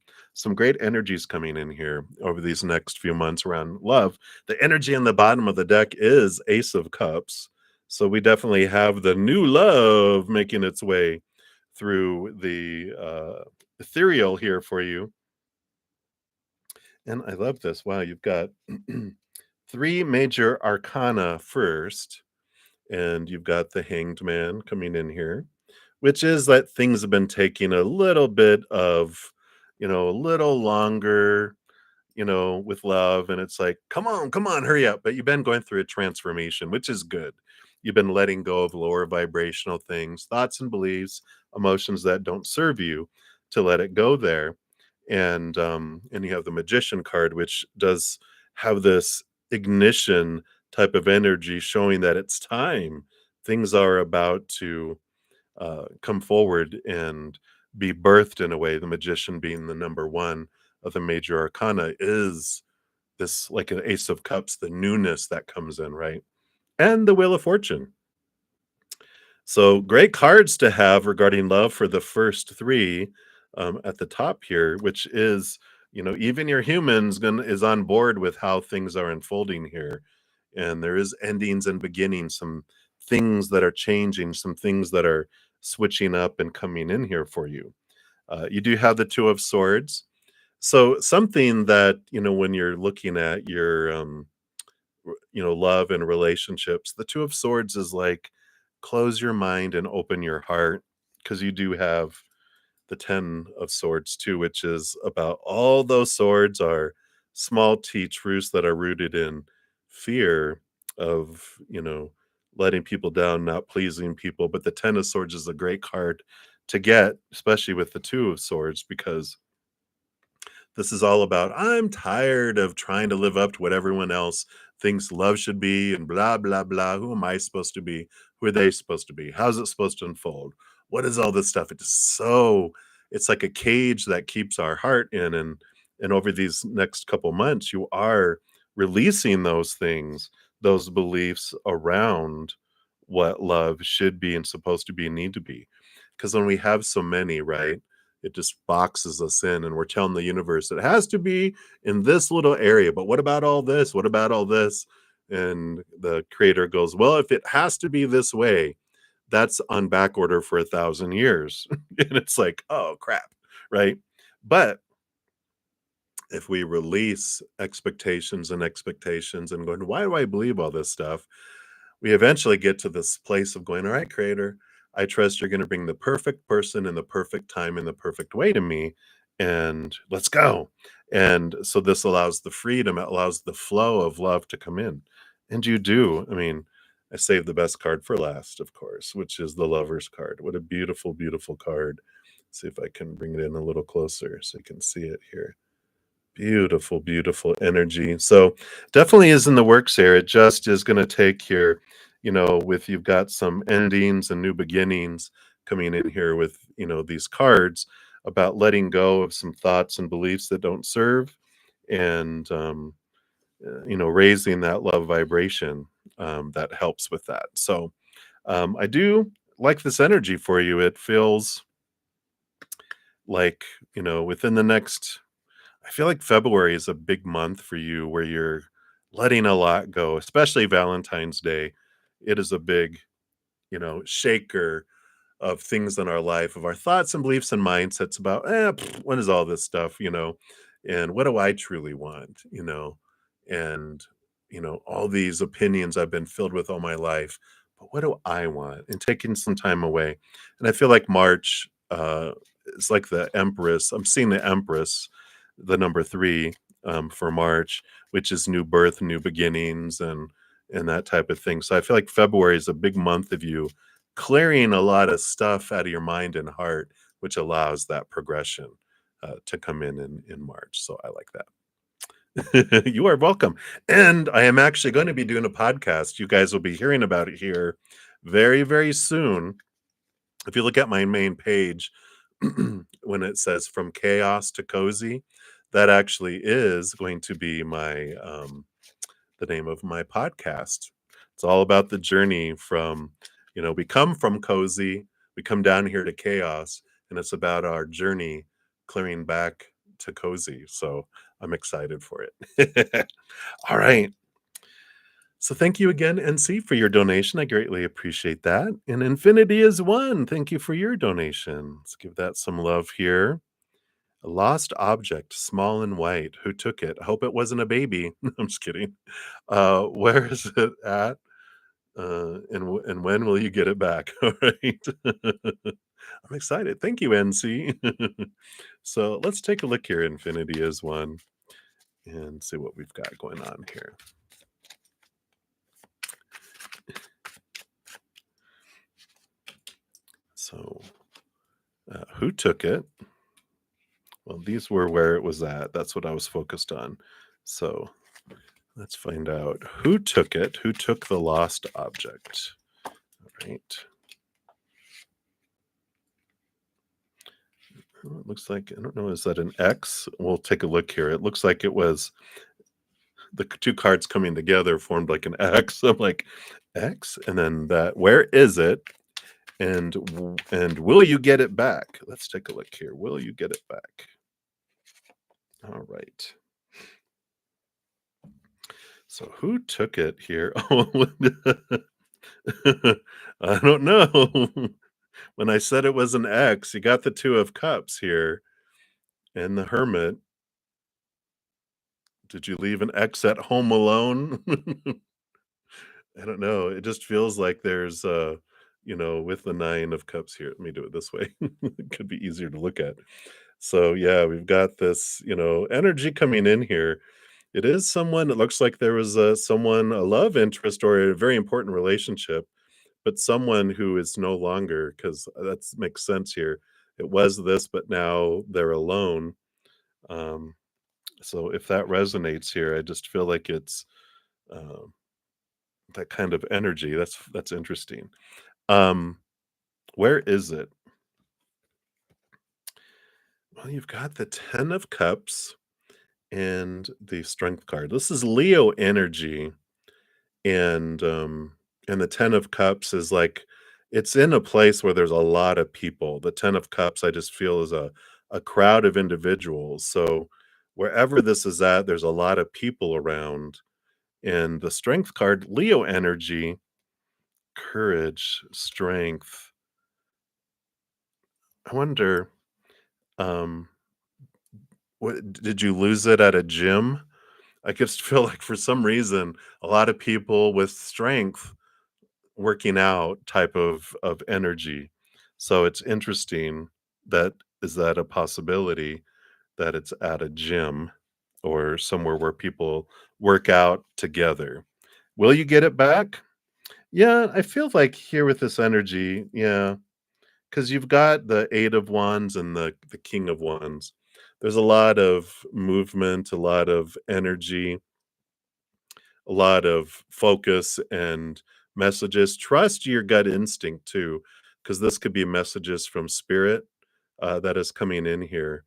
great energies coming in here over these next few months around love. The energy on the bottom of the deck is Ace of Cups. So we definitely have the new love making its way through the ethereal here for you. And I love this. Wow, you've got three major arcana first, and you've got the Hanged Man coming in here, which is that things have been taking a little bit of, a little longer, with love. And it's like, come on, hurry up. But you've been going through a transformation, which is good. You've been letting go of lower vibrational things, thoughts and beliefs, emotions that don't serve you, to let it go there. And you have the Magician card, which does have this ignition type of energy showing that it's time. Things are about to come forward and be birthed in a way. The Magician being the number one of the major arcana is this, like an Ace of Cups, the newness that comes in, right? And the Wheel of Fortune. So great cards to have regarding love for the first three at the top here, which is, even your humans is on board with how things are unfolding here. And there is endings and beginnings, some things that are changing, some things that are switching up and coming in here for you. You do have the Two of Swords. So something that, when you're looking at your, love and relationships, the Two of Swords is like close your mind and open your heart because you do have the 10 of Swords too, which is about all those swords are small teach roots that are rooted in fear of, letting people down, not pleasing people. But the 10 of Swords is a great card to get, especially with the Two of Swords, because this is all about, I'm tired of trying to live up to what everyone else thinks love should be and blah, blah, blah. Who am I supposed to be? Who are they supposed to be? How's it supposed to unfold? What is all this stuff? It's like a cage that keeps our heart in. And over these next couple months, you are releasing those things, those beliefs around what love should be and supposed to be and need to be. Because when we have so many, right? It just boxes us in, and we're telling the universe it has to be in this little area. But what about all this? What about all this? And the creator goes, well, if it has to be this way, that's on back order for 1,000 years. And it's like, oh crap, right? But if we release expectations and going, why do I believe all this stuff? We eventually get to this place of going, all right, creator, I trust you're going to bring the perfect person in the perfect time in the perfect way to me. And let's go. And so this allows the freedom, it allows the flow of love to come in. And you do. I mean, I saved the best card for last, of course, which is the lover's card. What a beautiful, beautiful card. See if I can bring it in a little closer so you can see it here. Beautiful, beautiful energy. So definitely is in the works here. It just is going to take here, with you've got some endings and new beginnings coming in here with, these cards about letting go of some thoughts and beliefs that don't serve and, raising that love vibration that helps with that. So I do like this energy for you. It feels like, within the next I feel like February is a big month for you where you're letting a lot go, especially Valentine's Day. It is a big, shaker of things in our life, of our thoughts and beliefs and mindsets about, what is all this stuff, and what do I truly want, and, all these opinions I've been filled with all my life, but what do I want? And taking some time away. And I feel like March is like the Empress. I'm seeing the Empress, the number three for March, which is new birth, new beginnings, and that type of thing. So I feel like February is a big month of you clearing a lot of stuff out of your mind and heart, which allows that progression to come in March. So I like that. You are welcome. And I am actually going to be doing a podcast. You guys will be hearing about it here very, very soon. If you look at my main page, when it says from chaos to cozy, that actually is going to be the name of my podcast. It's all about the journey from, we come from cozy, we come down here to chaos, and it's about our journey clearing back to cozy. So I'm excited for it. All right. So thank you again, NC, for your donation. I greatly appreciate that. And Infinity is one. Thank you for your donation. Let's give that some love here. A lost object, small and white. Who took it? I hope it wasn't a baby. I'm just kidding. Where is it at? And when will you get it back? All right. I'm excited. Thank you, NC. So let's take a look here. Infinity is one and see what we've got going on here. So, who took it? Well, these were where it was at. That's what I was focused on. So let's find out who took it, who took the lost object. All right. It looks like, I don't know, is that an X? We'll take a look here. It looks like it was the two cards coming together formed like an X. I'm like, X? And then that, where is it? And will you get it back? Let's take a look here. Will you get it back? All right. So who took it here? Oh, I don't know. When I said it was an X, you got the Two of Cups here and the Hermit. Did you leave an ex at home alone? I don't know. It just feels like there's, with the 9 of cups here, let me do it this way. It could be easier to look at. So, yeah, we've got this, energy coming in here. It is someone, it looks like there was a love interest or a very important relationship, but someone who is no longer, because that makes sense here. It was this, but now they're alone. Um, so if that resonates here, I just feel like it's um, that kind of energy. That's interesting. Um, where is it? Well, you've got the 10 of cups and the strength card. This is Leo energy, and the 10 of cups is like it's in a place where there's a lot of people. The 10 of cups I just feel is a crowd of individuals. So wherever this is at, there's a lot of people around. And the strength card, Leo energy, courage, strength. I wonder, um, what did you lose it at a gym? I just feel like for some reason, a lot of people with strength working out type of energy. So it's interesting that is that a possibility that it's at a gym or somewhere where people work out together. Will you get it back? Yeah, I feel like here with this energy, yeah, because you've got the 8 of Wands and the King of Wands. There's a lot of movement, a lot of energy, a lot of focus and messages. Trust your gut instinct too, because this could be messages from spirit that is coming in here.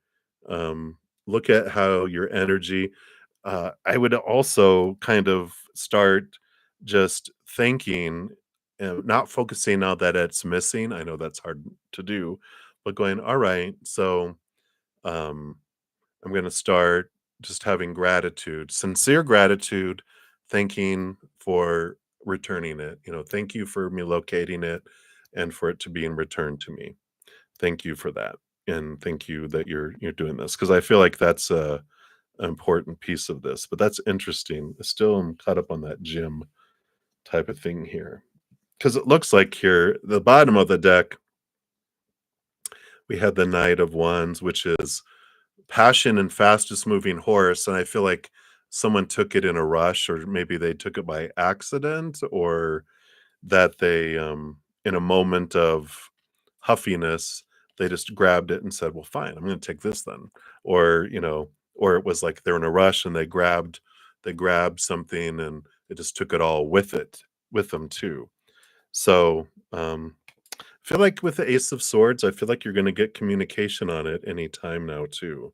Look at how your energy. I would also kind of start just thinking, and not focusing on that it's missing. I know that's hard to do, but going, all right, so um, I'm going to start just having gratitude, sincere gratitude, thanking for returning it. Thank you for me locating it and for it to being returned to me. Thank you for that. And thank you that you're doing this because I feel like that's an important piece of this. But that's interesting. I still am caught up on that gym type of thing here because it looks like here the bottom of the deck we had the Knight of Wands, which is passion and fastest moving horse, and I feel like someone took it in a rush, or maybe they took it by accident, or that they, in a moment of huffiness, they just grabbed it and said, "Well, fine, I'm gonna take this then." Or, or it was like they're in a rush and they grabbed something and they just took it all with them too. So, I feel like with the Ace of Swords, I feel like you're gonna get communication on it any time now too.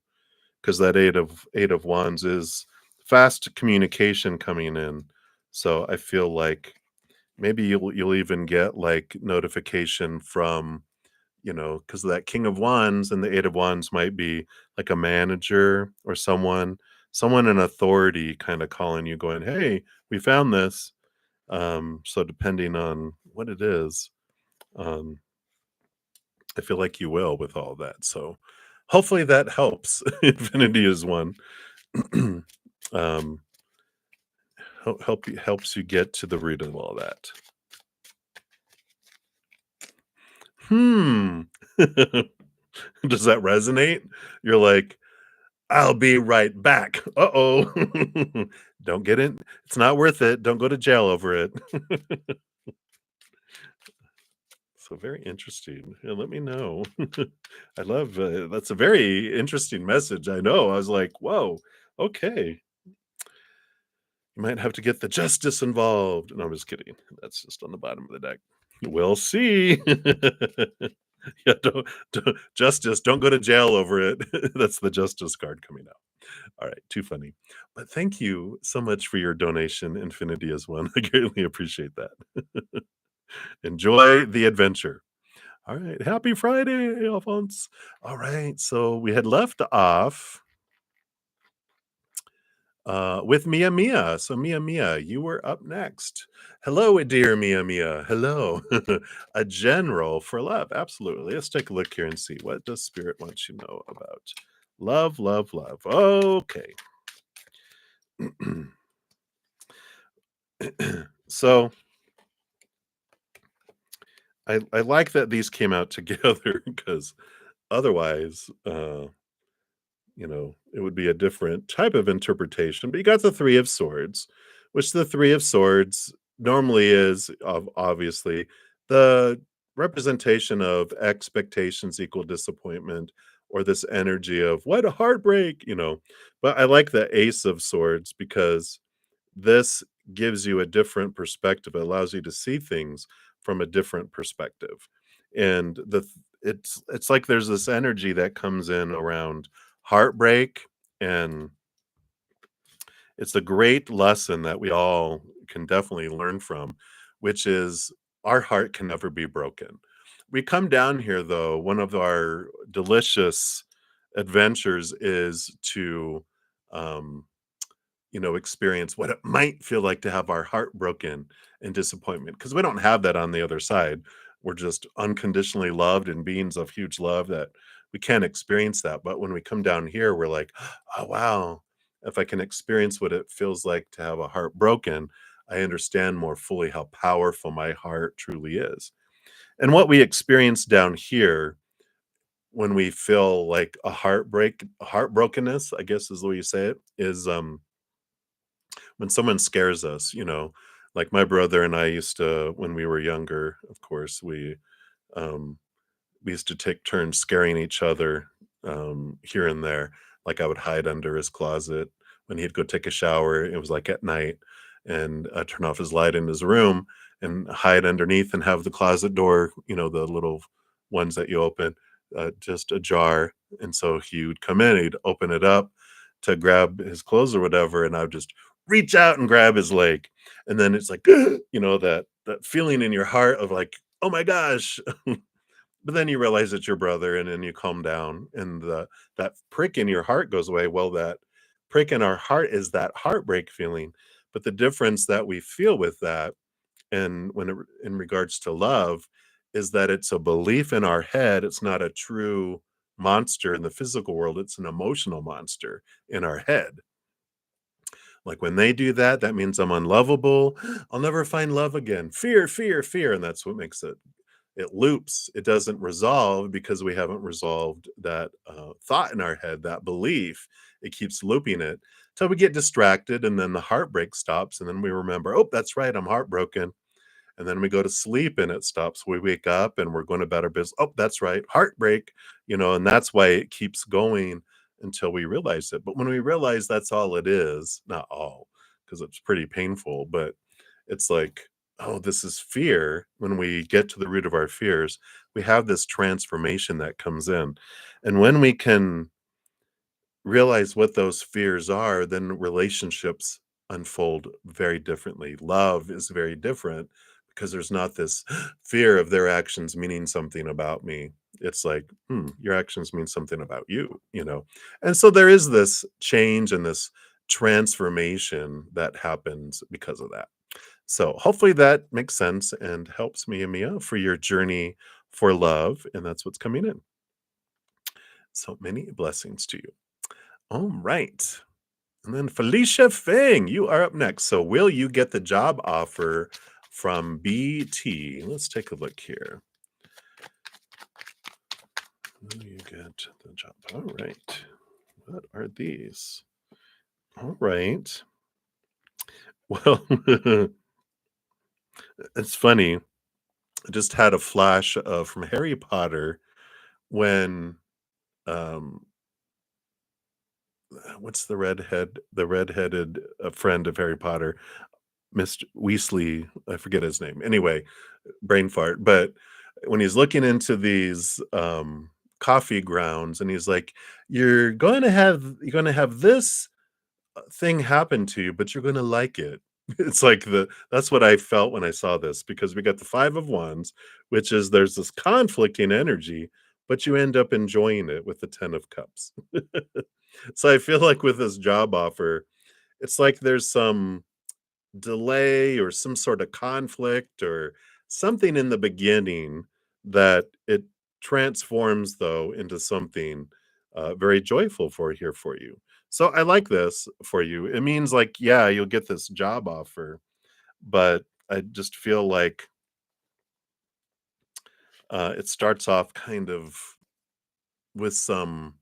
'Cause that Eight of Wands is fast communication coming in. So I feel like maybe you'll even get, like, notification from, because that King of Wands and the Eight of Wands might be like a manager or someone in authority kinda calling you going, "Hey, we found this." So depending on what it is, um, I feel like you will with all that. So hopefully that helps. Infinity is one. um, helps you get to the root of all that. Hmm. Does that resonate? You're like, I'll be right back. Uh-oh. Don't get in. It's not worth it. Don't go to jail over it. So very interesting. Yeah, let me know. I love that's a very interesting message. I know. I was like, whoa, okay. You might have to get the justice involved. No, I'm just kidding. That's just on the bottom of the deck. We'll see. Yeah, justice, don't go to jail over it. That's the justice card coming out. All right, too funny. But thank you so much for your donation. Infinity is one. I greatly appreciate that. Enjoy the adventure. All right, happy Friday, Alphonse. All right, so we had left off with Mia Mia. So Mia Mia, you were up next. Hello, dear Mia Mia. Hello. A general for love. Absolutely. Let's take a look here and see what does Spirit want you to know about love, love, love. Okay. So I like that these came out together because otherwise, it would be a different type of interpretation. But you got the Three of Swords, which the Three of Swords normally is obviously the representation of expectations equal disappointment, or this energy of what a heartbreak. But I like the Ace of Swords because this gives you a different perspective. It allows you to see things from a different perspective. And it's like there's this energy that comes in around heartbreak, and it's a great lesson that we all can definitely learn from, which is our heart can never be broken. We come down here though, one of our delicious adventures is to um experience what it might feel like to have our heart broken in disappointment, because we don't have that on the other side. We're just unconditionally loved and beings of huge love that we can't experience that. But when we come down here, we're like, oh, wow, if I can experience what it feels like to have a heart broken, I understand more fully how powerful my heart truly is. And what we experience down here when we feel like a heartbrokenness, I guess is the way you say it, is when someone scares us, like my brother and I used to, when we were younger, of course, um, we used to take turns scaring each other here and there. Like I would hide under his closet when he'd go take a shower. It was like at night, and I'd turn off his light in his room and hide underneath and have the closet door, the little ones that you open, just ajar. And so he would come in, he'd open it up to grab his clothes or whatever, and I would just reach out and grab his leg. And then it's like, that feeling in your heart of like, oh my gosh. But then you realize it's your brother, and then you calm down, and that prick in your heart goes away. Well, that prick in our heart is that heartbreak feeling. But the difference that we feel with that, and in regards to love, is that it's a belief in our head. It's not a true monster in the physical world. It's an emotional monster in our head. Like when they do that, that means I'm unlovable. I'll never find love again. Fear, fear, fear. And that's what makes it loops. It doesn't resolve because we haven't resolved that thought in our head, that belief. It keeps looping it till we get distracted, and then the heartbreak stops, and then we remember, oh, that's right, I'm heartbroken. And then we go to sleep and it stops. We wake up and we're going about our business. Oh, that's right, heartbreak, and that's why it keeps going until we realize it. But when we realize that's all it is, not all, because it's pretty painful, but it's like, oh, this is fear. When we get to the root of our fears, we have this transformation that comes in. And when we can realize what those fears are, then relationships unfold very differently. Love is very different because there's not this fear of their actions meaning something about me. It's like, your actions mean something about you. And so there is this change and this transformation that happens because of that. So hopefully that makes sense and helps me and Mia for your journey for love. And that's what's coming in. So many blessings to you. All right. And then Felicia Fang, you are up next. So will you get the job offer from BT? Let's take a look here. Will you get the job? All right. What are these? All right. Well, it's funny. I just had a flash from Harry Potter when um what's the redheaded friend of Harry Potter, Mr. Weasley, I forget his name. Anyway, brain fart. But when he's looking into these coffee grounds, and he's like, you're going to have this thing happen to you, but you're going to like it. It's like that's what I felt when I saw this, because we got the 5 of Wands, which is there's this conflicting energy, but you end up enjoying it with the 10 of Cups. So I feel like with this job offer, it's like there's some delay or some sort of conflict or something in the beginning that it transforms though into something very joyful for you. So I like this for you. It means like, yeah, you'll get this job offer, but I just feel like it starts off kind of with some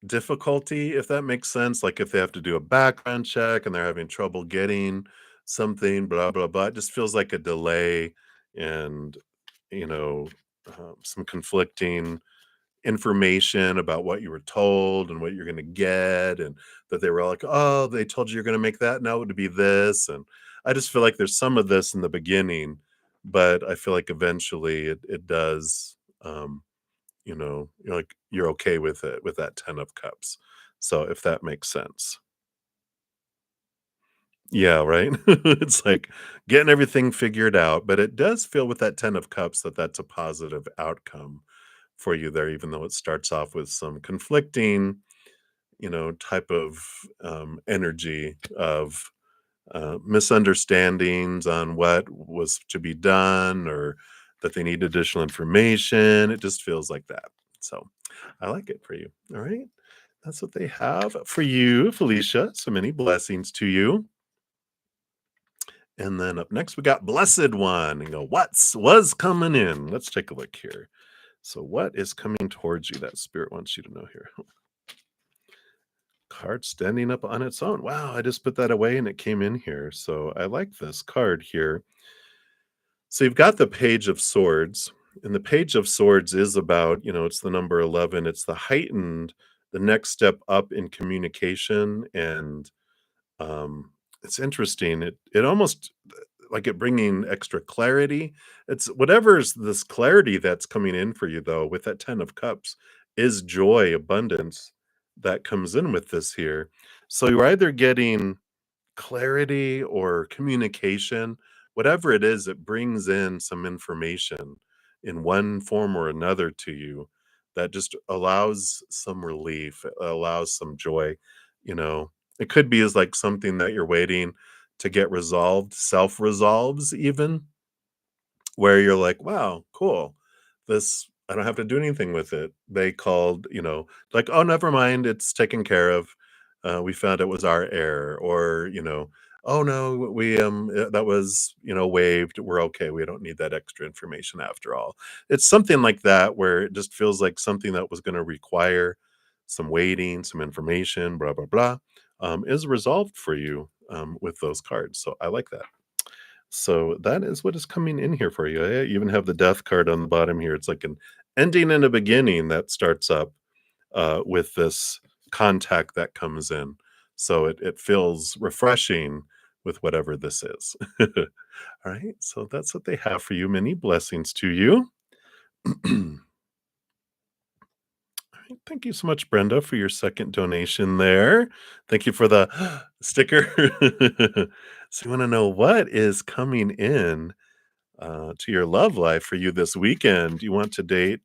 difficulty, if that makes sense. Like if they have to do a background check and they're having trouble getting something, blah, blah, blah. It just feels like a delay and, you know, some conflicting information about what you were told and what you're going to get. And that they were like, oh, they told you you're going to make that. Now it would be this. And I just feel like there's some of this in the beginning, but I feel like eventually it does. You're like you're okay with it with that 10 of cups. So if that makes sense. Yeah, right? It's like getting everything figured out, but it does feel with that 10 of cups that that's a positive outcome for you there, even though it starts off with some conflicting, type of energy of misunderstandings on what was to be done or that they need additional information. It just feels like that. So I like it for you. All right. That's what they have for you, Felicia. So many blessings to you. And then up next, we got Blessed One. And go, what's was coming in? Let's take a look here. So, what is coming towards you that Spirit wants you to know here? Card standing up on its own. Wow, I just put that away and it came in here. So, I like this card here. So, you've got the Page of Swords. And the Page of Swords is about, it's the number 11. It's the next step up in communication. And it's interesting. It almost like it bringing extra clarity. It's whatever's this clarity that's coming in for you though with that 10 of cups is joy, abundance that comes in with this here. So you're either getting clarity or communication, whatever it is, it brings in some information in one form or another to you that just allows some relief, allows some joy. You know, it could be as like something that you're waiting to get resolved, self resolves, even where you're like, wow, cool. This, I don't have to do anything with it. They called, like, oh, never mind, it's taken care of. We found it was our error, or, oh no, that was, waived. We're okay. We don't need that extra information after all. It's something like that where it just feels like something that was going to require some waiting, some information, blah, blah, blah, is resolved for you with those cards. So I like that. So that is what is coming in here for you. I even have the death card on the bottom here. It's like an ending and a beginning that starts up with this contact that comes in. So it feels refreshing with whatever this is. All right. So that's what they have for you. Many blessings to you. Thank you so much, Brenda, for your second donation there. Thank you for the sticker. So you want to know what is coming in to your love life for you this weekend. You want to date,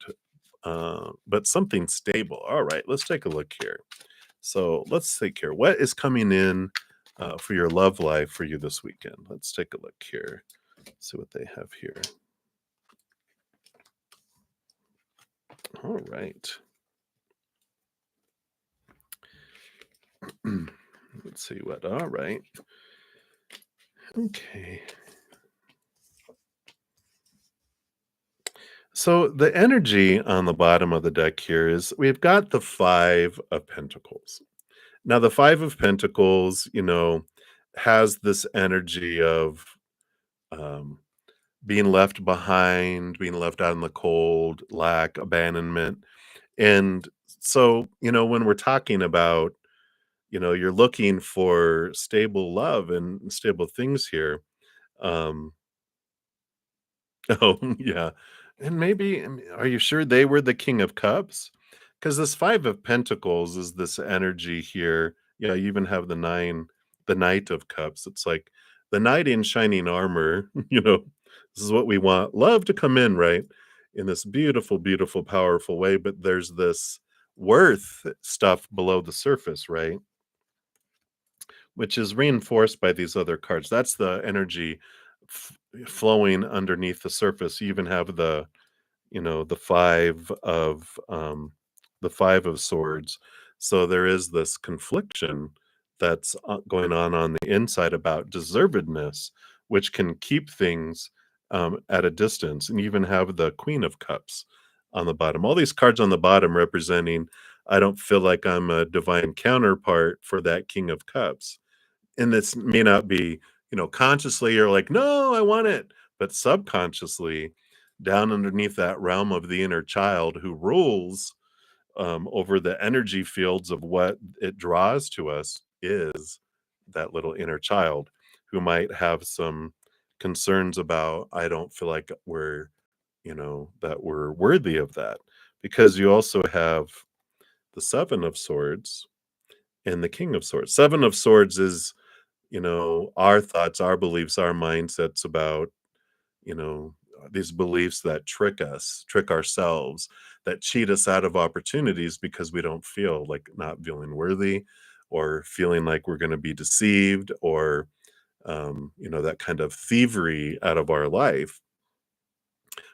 but something stable. All right, let's take a look here. So let's take here. What is coming in for your love life for you this weekend? Let's take a look here. See what they have here. All right. Let's see what. All right. Okay. So the energy on the bottom of the deck here is we've got the 5 of Pentacles. Now, the 5 of Pentacles, has this energy of um, being left behind, being left out in the cold, lack, abandonment. And so, when we're talking about, you're looking for stable love and stable things here. Um, Oh, yeah. And maybe are you sure they were the King of Cups? Because this 5 of Pentacles is this energy here. Yeah, you even have the Knight of Cups. It's like the knight in shining armor, this is what we want. Love to come in, right? In this beautiful, beautiful, powerful way. But there's this worth stuff below the surface, right? Which is reinforced by these other cards. That's the energy flowing underneath the surface. You even have the 5 of Swords. So there is this confliction that's going on the inside about deservedness, which can keep things at a distance, and even have the Queen of Cups on the bottom. All these cards on the bottom representing, I don't feel like I'm a divine counterpart for that King of Cups. And this may not be, consciously you're like, no, I want it. But subconsciously, down underneath that realm of the inner child who rules over the energy fields of what it draws to us is that little inner child who might have some concerns about, I don't feel like that we're worthy of that. Because you also have the Seven of Swords and the King of Swords. Seven of Swords is, our thoughts, our beliefs, our mindsets about, these beliefs that trick us, trick ourselves, that cheat us out of opportunities because we don't feel like not feeling worthy or feeling like we're going to be deceived or, that kind of thievery out of our life.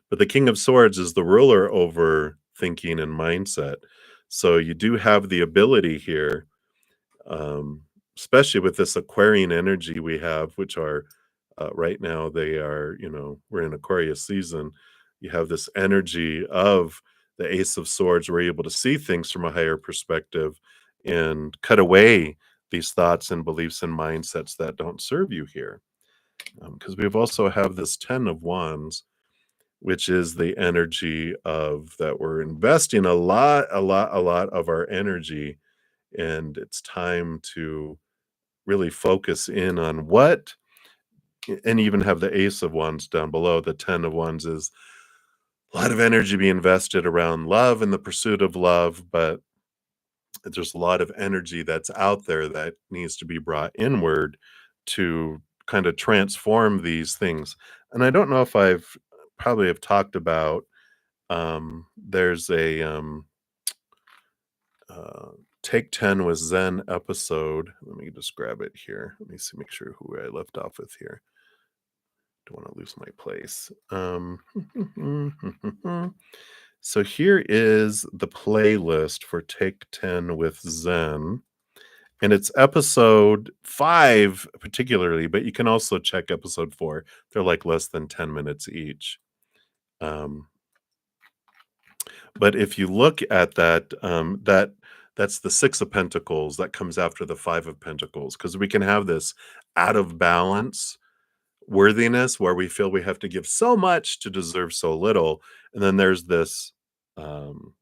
But the King of Swords is the ruler over thinking and mindset. So you do have the ability here, um, especially with this Aquarian energy we have, which are right now they are, we're in Aquarius season. You have this energy of the Ace of Swords. We're able to see things from a higher perspective and cut away these thoughts and beliefs and mindsets that don't serve you here. Because we've also have this Ten of Wands, which is the energy of that we're investing a lot of our energy, and it's time to really focus in on what and even have the Ace of Wands down below. The Ten of Wands is a lot of energy being invested around love and the pursuit of love, but there's a lot of energy that's out there that needs to be brought inward to kind of transform these things. And I don't know if I've probably have talked about there's a uh, Take 10 with Zen episode. Let me just grab it here. Let me see, make sure who I left off with here. Don't want to lose my place. So here is the playlist for Take 10 with Zen. And it's episode 5 particularly, but you can also check episode 4. They're like less than 10 minutes each. Um, but if you look at that, that's the 6 of Pentacles that comes after the 5 of Pentacles, because we can have this out of balance worthiness where we feel we have to give so much to deserve so little. And then there's this um,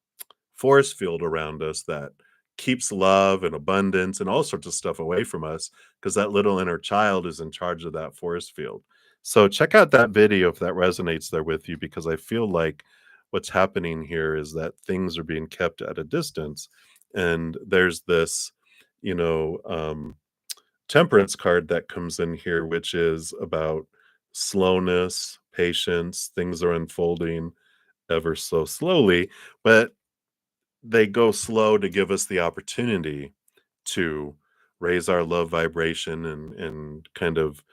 force field around us that keeps love and abundance and all sorts of stuff away from us because that little inner child is in charge of that force field. So check out that video if that resonates there with you, because I feel like what's happening here is that things are being kept at a distance. And there's this, you know, temperance card that comes in here, which is about slowness, patience, things are unfolding ever so slowly, but they go slow to give us the opportunity to raise our love vibration and kind of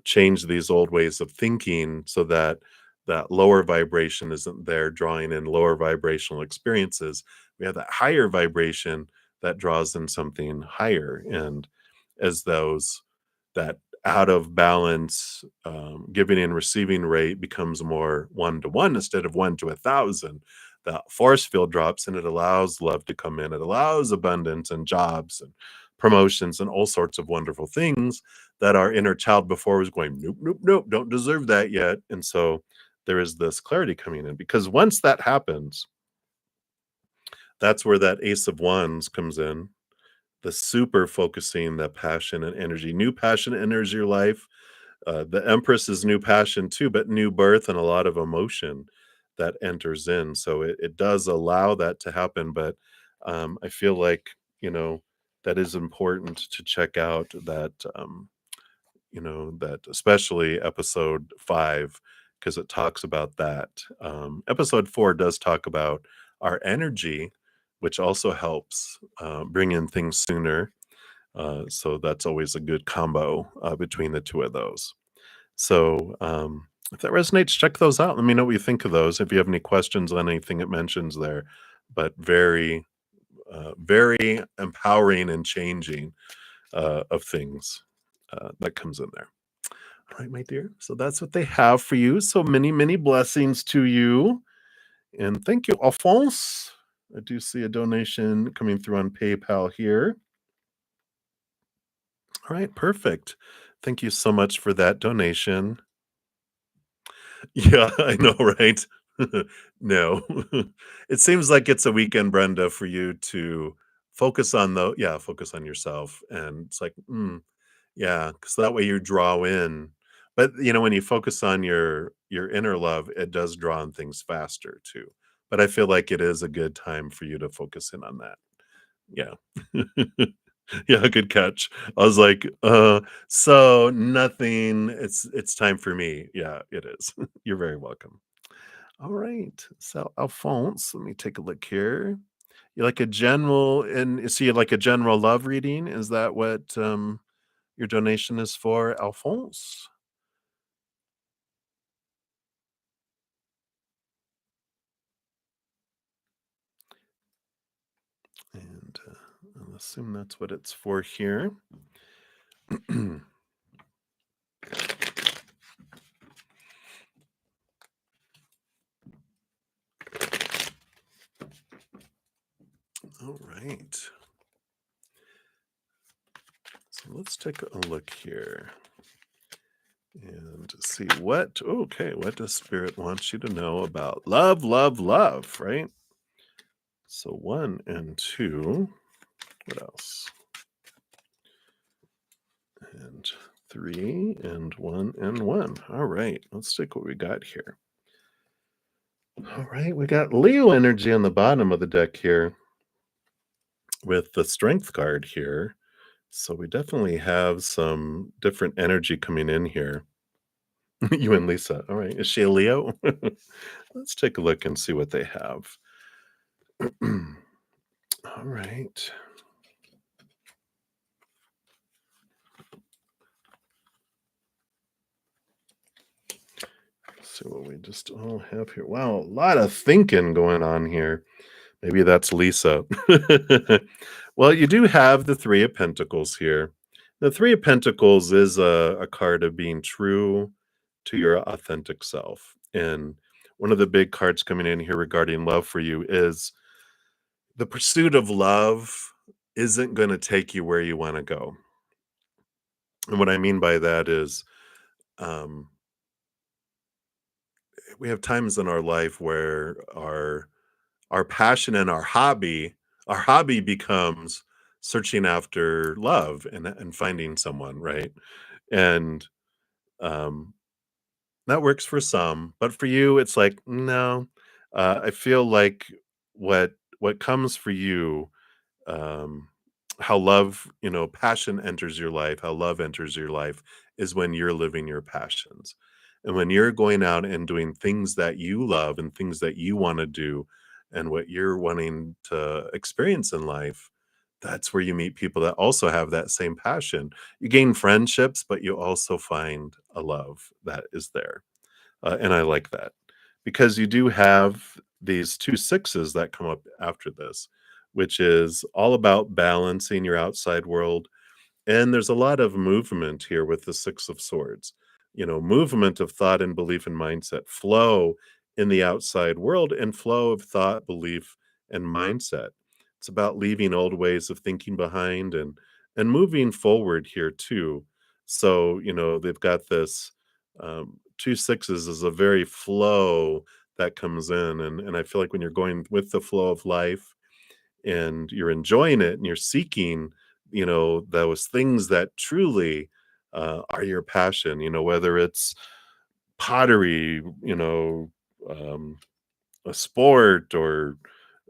change these old ways of thinking so that that lower vibration isn't there drawing in lower vibrational experiences. We have that higher vibration that draws in something higher, and as those that out of balance giving and receiving rate becomes more 1 to 1 instead of 1 to 1,000, that force field drops and it allows love to come in. It allows abundance and jobs and promotions and all sorts of wonderful things that our inner child before was going, nope, nope, nope, don't deserve that yet. And so there is this clarity coming in, because once that happens, that's where that Ace of Wands comes in, the super focusing that passion and energy, new passion enters your life. The Empress is new passion too, but new birth and a lot of emotion that enters in. So it does allow that to happen. But I feel like, that is important to check out that, that especially episode 5, because it talks about that. Episode 4 does talk about our energy, which also helps bring in things sooner. So that's always a good combo between the two of those. So if that resonates, check those out. Let me know what you think of those. If you have any questions on anything it mentions there, but very very empowering and changing of things that comes in there. All right, my dear. So that's what they have for you. So many, many blessings to you. And thank you, Alphonse. I do see a donation coming through on PayPal here. All right, perfect. Thank you so much for that donation. Yeah, I know, right? No. It seems like it's a weekend, Brenda, for you to focus on yourself. And it's like, yeah, because that way you draw in. But when you focus on your inner love, it does draw on things faster too. But I feel like it is a good time for you to focus in on that. Yeah. Yeah, good catch. I was like, so nothing. It's time for me. Yeah, it is. You're very welcome. All right. So Alphonse, let me take a look here. You like a general and so you like a general love reading? Is that what your donation is for, Alphonse? And I'll assume that's what it's for here. All right. So let's take a look here and see what does spirit want you to know about love, love, love, right? So 1 and 2. What else? And 3 and 1 and 1. All right. Let's take what we got here. All right. We got Leo energy on the bottom of the deck here with the strength card here. So we definitely have some different energy coming in here. You and Lisa. All right. Is she a Leo? Let's take a look and see what they have. All right. Let's see what we just all have here. Wow, a lot of thinking going on here. Maybe that's Lisa. Well, you do have the Three of Pentacles here. The Three of Pentacles is a card of being true to your authentic self. And one of the big cards coming in here regarding love for you is the pursuit of love isn't going to take you where you want to go. And what I mean by that is, um, we have times in our life where our passion and our hobby becomes searching after love and finding someone, right? And um that works for some, but for you it's like, no. I feel like what comes for you, um, how love, passion enters your life, how love enters your life is when you're living your passions. And when you're going out and doing things that you love and things that you want to do and what you're wanting to experience in life, that's where you meet people that also have that same passion. You gain friendships, but you also find a love that is there. And I like that because you do have these two sixes that come up after this, which is all about balancing your outside world. And there's a lot of movement here with the Six of Swords. Movement of thought and belief and mindset, flow in the outside world, and flow of thought, belief, and mindset. It's about leaving old ways of thinking behind and moving forward here too. So, they've got this two sixes is a very flow that comes in. And I feel like when you're going with the flow of life and you're enjoying it and you're seeking, those things that truly are your passion, whether it's pottery, um, a sport or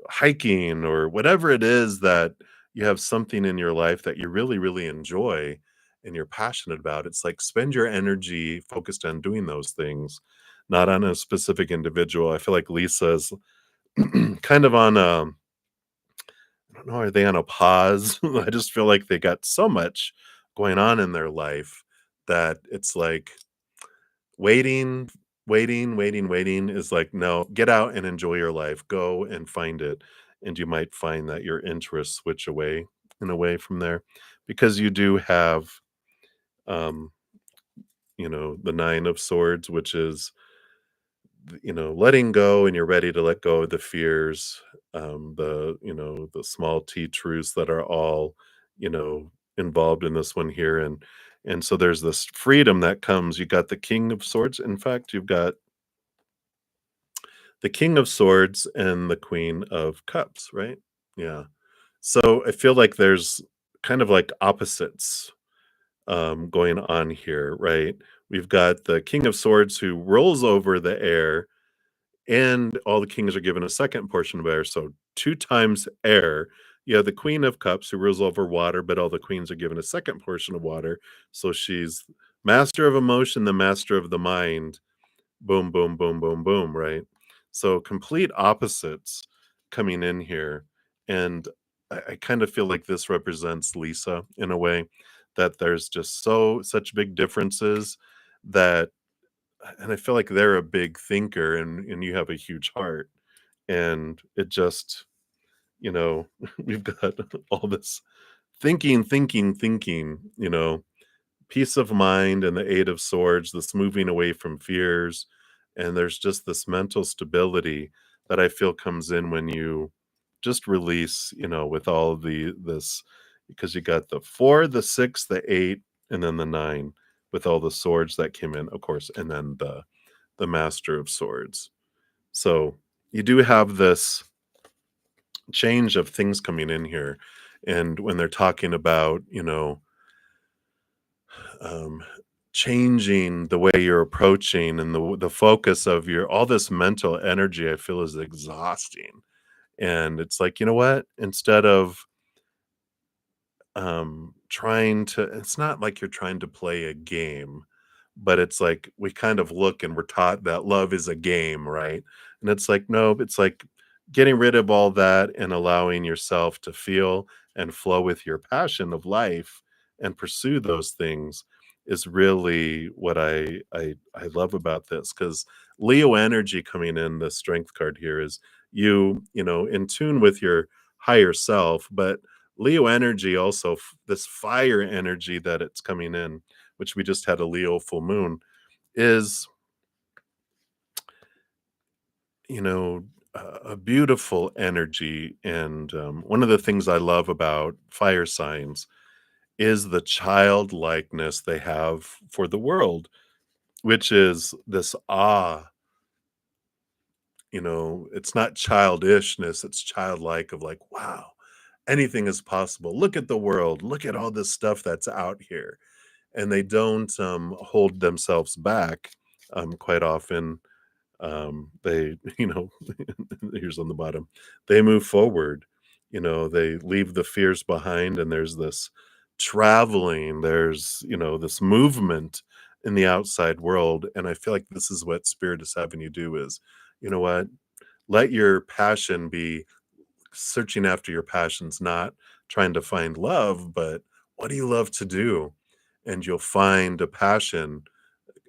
hiking or whatever it is that you have something in your life that you really, really enjoy and you're passionate about. It's like spend your energy focused on doing those things, not on a specific individual. I feel like Lisa's kind of on a, I don't know, are they on a pause? I just feel like they got so much going on in their life that it's like waiting, waiting is like, no, get out and enjoy your life. Go and find it and you might find that your interests switch away in a way from there, because you do have, um, the 9 of Swords, which is, letting go, and you're ready to let go of the fears, the small T truths that are all, involved in this one here. And so there's this freedom that comes. You got the King of Swords. In fact, you've got the King of Swords and the Queen of Cups, right? Yeah. So I feel like there's kind of like opposites going on here, right? We've got the King of Swords who rolls over the air, and all the kings are given a second portion of air, so 2 times air. You have the Queen of Cups who rules over water, but all the queens are given a second portion of water, so she's master of emotion, the master of the mind. Boom, boom, boom, boom, boom, right? So complete opposites coming in here. And I kind of feel like this represents Lisa in a way, that there's just such big differences that, and I feel like they're a big thinker, and you have a huge heart. And it just, you know, we've got all this thinking, peace of mind and the Eight of Swords, this moving away from fears. And there's just this mental stability that I feel comes in when you just release, with all this, because you got the 4, the 6, the 8, and then the 9 with all the swords that came in, of course, and then the Master of Swords. So you do have this change of things coming in here. And when they're talking about, um, changing the way you're approaching, and the focus of your all this mental energy, I feel is exhausting. And it's like, you know what? Instead of trying to, it's not like you're trying to play a game, but it's like we kind of look and we're taught that love is a game, right? And it's like, no, it's like getting rid of all that and allowing yourself to feel and flow with your passion of life and pursue those things is really what I love about this. Because Leo energy coming in, the strength card here, is in tune with your higher self. But Leo energy also, this fire energy that it's coming in, which we just had a Leo full moon, is, you know, a beautiful energy. And one of the things I love about fire signs is the childlikeness they have for the world, which is this awe. It's not childishness, it's childlike, of like, wow, anything is possible. Look at the world. Look at all this stuff that's out here. And they don't hold themselves back quite often. They, here's on the bottom, they move forward. They leave the fears behind, and there's this traveling, there's, this movement in the outside world. And I feel like this is what spirit is having you do is, you know what, let your passion be searching after your passions, not trying to find love, but what do you love to do? And you'll find a passion,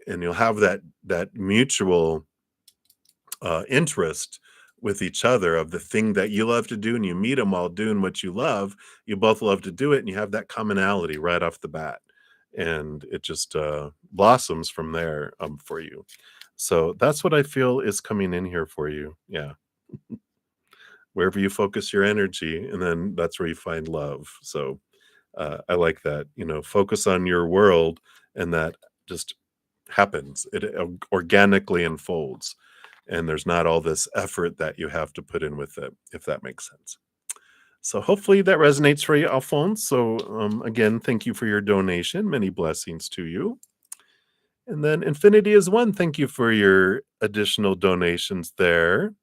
and you'll have that mutual interest with each other of the thing that you love to do, and you meet them all doing what you love. You both love to do it, and you have that commonality right off the bat, and it just blossoms from there for you. So that's what I feel is coming in here for you. Yeah. Wherever you focus your energy, and then that's where you find love. So I like that. Focus on your world, and that just happens. It organically unfolds, and there's not all this effort that you have to put in with it, if that makes sense. So hopefully that resonates for you, Alphonse. So again, thank you for your donation. Many blessings to you. And then Infinity is One. Thank you for your additional donations there.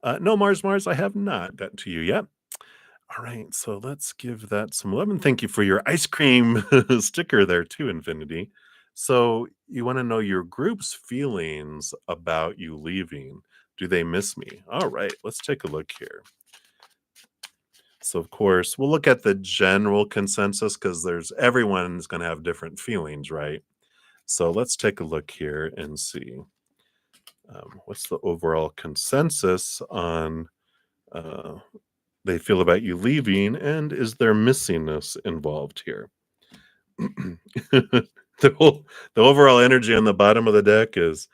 No, Mars, I have not gotten to you yet. All right, so let's give that some love, and thank you for your ice cream sticker there too, Infinity. So you want to know your group's feelings about you leaving. Do they miss me? All right, let's take a look here. So of course, we'll look at the general consensus, because everyone's going to have different feelings, right? So let's take a look here and see. What's the overall consensus on uh, they feel about you leaving, and is there missingness involved here? the whole the overall energy on the bottom of the deck is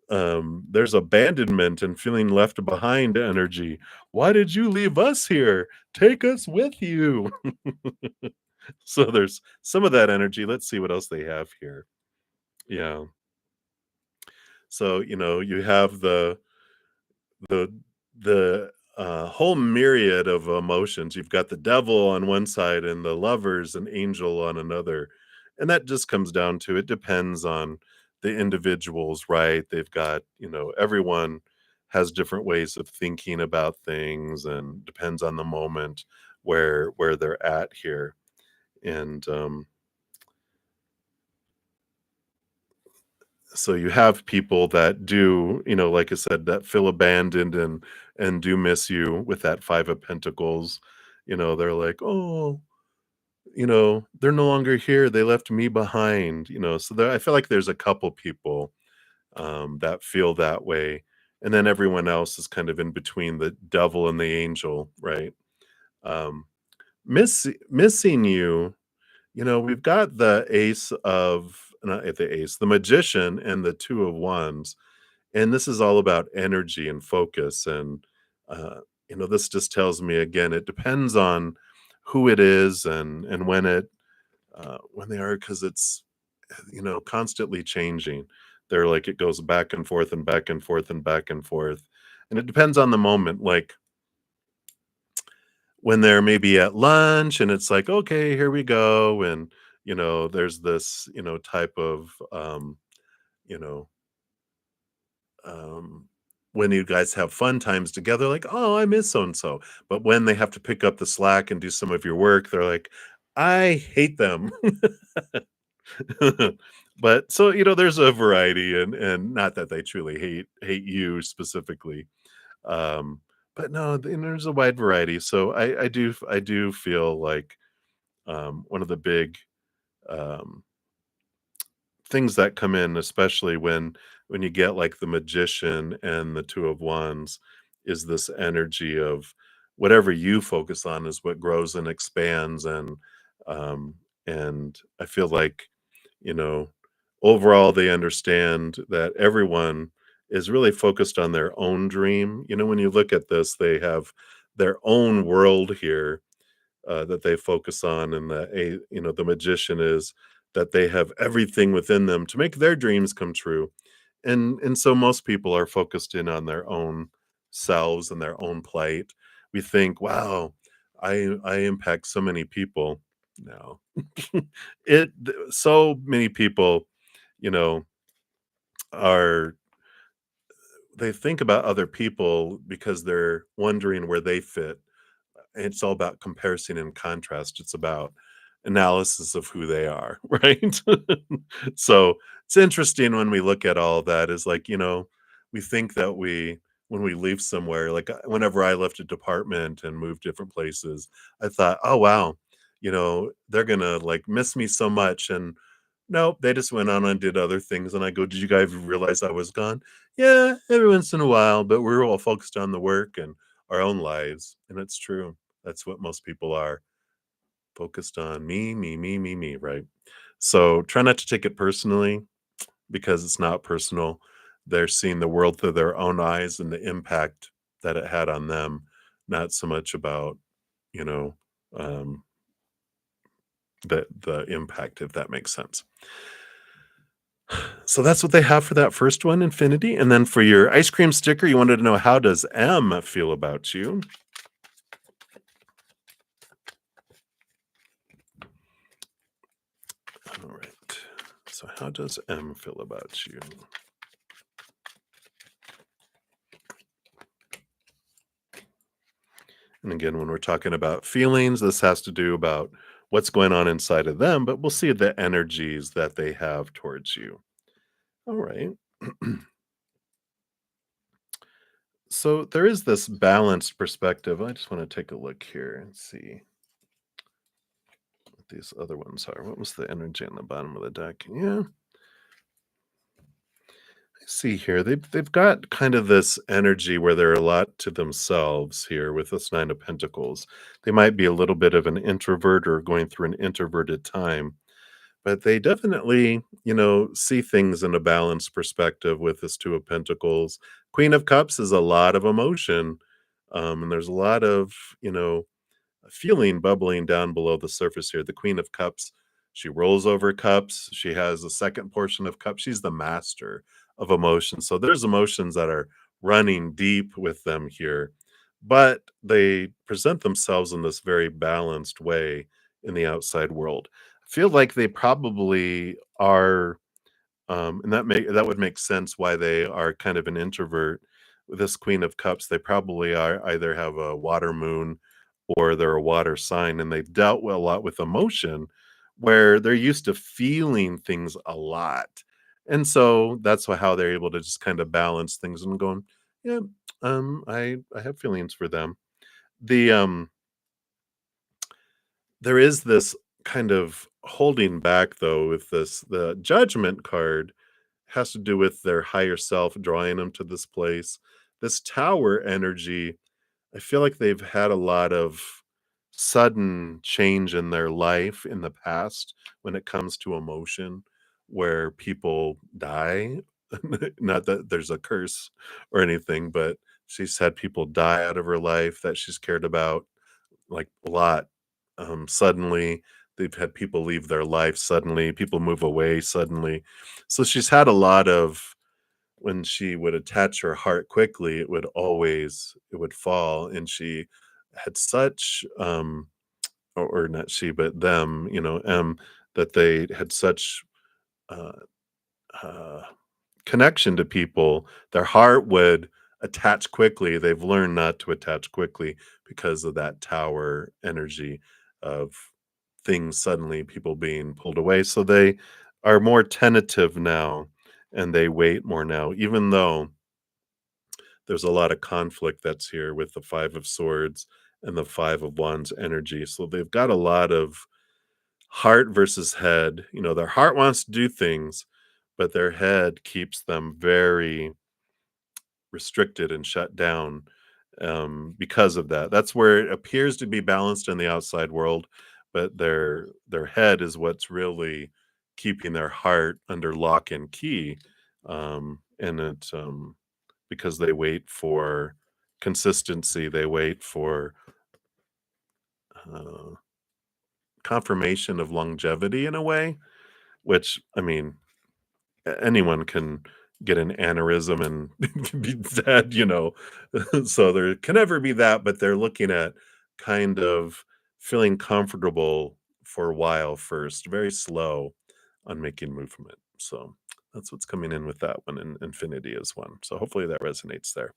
there's abandonment and feeling left behind energy. Why did you leave us here? Take us with you. So there's some of that energy. Let's see what else they have here. Yeah. So, you have the whole myriad of emotions. You've got the devil on one side and the lovers and angel on another. And that just comes down to it depends on the individuals, right? They've got, everyone has different ways of thinking about things and depends on the moment where they're at here. And so you have people that do, like I said, that feel abandoned and do miss you with that 5 of Pentacles. They're like, "Oh, they're no longer here. They left me behind." So I feel like there's a couple people that feel that way. And then everyone else is kind of in between the devil and the angel, right? Um, missing you, we've got the ace of, not the ace, the magician and the 2 of wands. And this is all about energy and focus. And, this just tells me again, it depends on who it is and when they are, because it's, constantly changing. They're like, it goes back and forth and back and forth and back and forth. And it depends on the moment. Like when they're maybe at lunch and it's like, okay, here we go. And, there's this, type of, you know, um, when you guys have fun times together, like, "Oh, I miss so and so." But when they have to pick up the slack and do some of your work, they're like, "I hate them." But so, there's a variety and not that they truly hate you specifically. Um, but no, there's a wide variety. So I do feel like one of the big um things that come in, especially when you get like the magician and the 2 of wands, is this energy of whatever you focus on is what grows and expands. Um and I feel like, you know overall they understand that everyone is really focused on their own dream. When you look at this, they have their own world here that they focus on, and the magician is that they have everything within them to make their dreams come true. And so most people are focused in on their own selves and their own plight. We think, wow, I impact so many people. No. So many people, you know are they think about other people because they're wondering where they fit. It's all about comparison and contrast. It's about analysis of who they are, right? So it's interesting when we look at all that is like, we think that when we leave somewhere, like whenever I left a department and moved different places, I thought, oh, wow, they're going to like miss me so much. And nope, they just went on and did other things. And I go, did you guys realize I was gone? Yeah, every once in a while, but we're all focused on the work and our own lives. And it's true. That's what most people are focused on me, me, me, me, me, right? So try not to take it personally because it's not personal. They're seeing the world through their own eyes and the impact that it had on them, not so much about, you know, um, the impact, if that makes sense. So that's what they have for that first one, Infinity. And then for your ice cream sticker, you wanted to know, how does M feel about you? All right. So how does M feel about you? And again, when we're talking about feelings, this has to do about what's going on inside of them, but we'll see the energies that they have towards you. All right. So there is this balanced perspective. I just want to take a look here and see what these other ones are. What was the energy on the bottom of the deck? Yeah, I See here, they've got kind of this energy where they're a lot to themselves here with this Nine of Pentacles. They might be a little bit of an introvert or going through an introverted time, but they definitely, see things in a balanced perspective with this Two of Pentacles. Queen of Cups is a lot of emotion, and there's a lot of, a feeling bubbling down below the surface here. The Queen of Cups, she rolls over cups. She has a second portion of cups. She's the master of emotions. So there's emotions that are running deep with them here, but they present themselves in this very balanced way in the outside world. I feel like they probably are, and that would make sense why they are kind of an introvert. With this Queen of Cups, they probably are either have a water moon or they're a water sign, and they've dealt a lot with emotion where they're used to feeling things a lot. And so that's how they're able to just kind of balance things and going, yeah, I have feelings for them. The There is this kind of holding back though with this the Judgment card has to do with their higher self drawing them to this place. This Tower energy, I feel like they've had a lot of sudden change in their life in the past when it comes to emotion, where people die. Not that there's a curse or anything, but she's had people die out of her life that she's cared about, like a lot. Suddenly, they've had people leave their life suddenly, people move away suddenly. So she's had a lot of when she would attach her heart quickly, it would fall, and she had such, or not she, but them, that they had such, uh, uh, connection to people, their heart would attach quickly. They've learned not to attach quickly because of that Tower energy of things suddenly people being pulled away, so they are more tentative now, and they wait more now, even though there's a lot of conflict that's here with the Five of Swords and the Five of Wands energy. So they've got a lot of heart versus head. Their heart wants to do things, but their head keeps them very restricted and shut down because of that. That's where it appears to be balanced in the outside world, but their head is what's really keeping their heart under lock and key. And it Because they wait for consistency, they wait for uh, confirmation of longevity in a way, which I mean, anyone can get an aneurysm and be dead, so there can never be that, but they're looking at kind of feeling comfortable for a while first, very slow on making movement. So that's what's coming in with that one, and infinity is one. So hopefully that resonates there.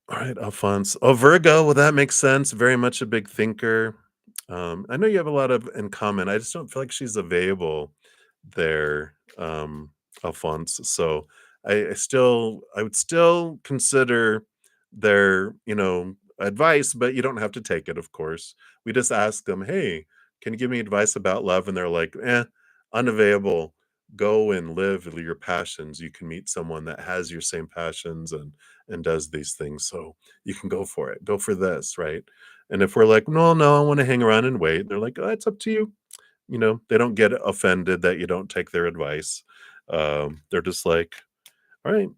All right, Alphonse. Oh, Virgo. Well, that makes sense. Very much a big thinker. I know you have a lot of in common. I just don't feel like she's available there, Alphonse. So I would still consider their, advice, but you don't have to take it, of course. We just ask them, hey, can you give me advice about love? And they're like, unavailable. Go and live your passions. You can meet someone that has your same passions and does these things. So you can go for it. Go for this, right? And if we're like, no, no, I want to hang around and wait, they're like, oh, it's up to you. They don't get offended that you don't take their advice. They're just like, all right,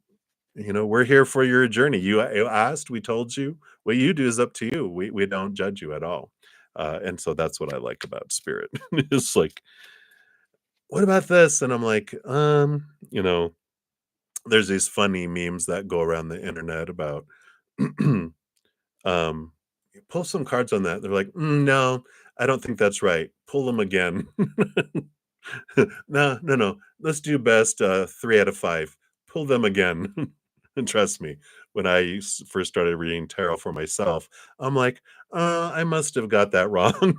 we're here for your journey. You asked, we told you. What you do is up to you. We don't judge you at all. And so that's what I like about spirit. It's like, what about this? And I'm like, there's these funny memes that go around the internet about um pull some cards on that. They're like, no, I don't think that's right. Pull them again. No, no, no. Let's do best 3 out of 5. Pull them again. And trust me, when first started reading tarot for myself, I'm like, I must have got that wrong.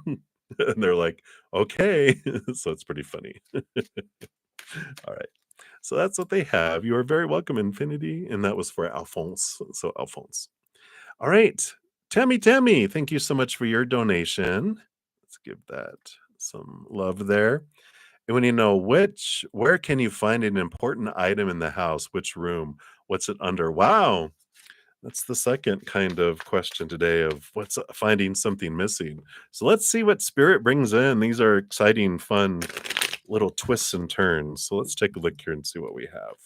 And they're like, okay. So it's pretty funny. All right. So that's what they have. You are very welcome, Infinity. And that was for Alphonse. So, Alphonse. All right. Tammy, thank you so much for your donation. Let's give that some love there. And when you know where can you find an important item in the house? Which room? What's it under? Wow. That's the second kind of question today of what's finding something missing. So let's see what spirit brings in. These are exciting, fun little twists and turns. So let's take a look here and see what we have.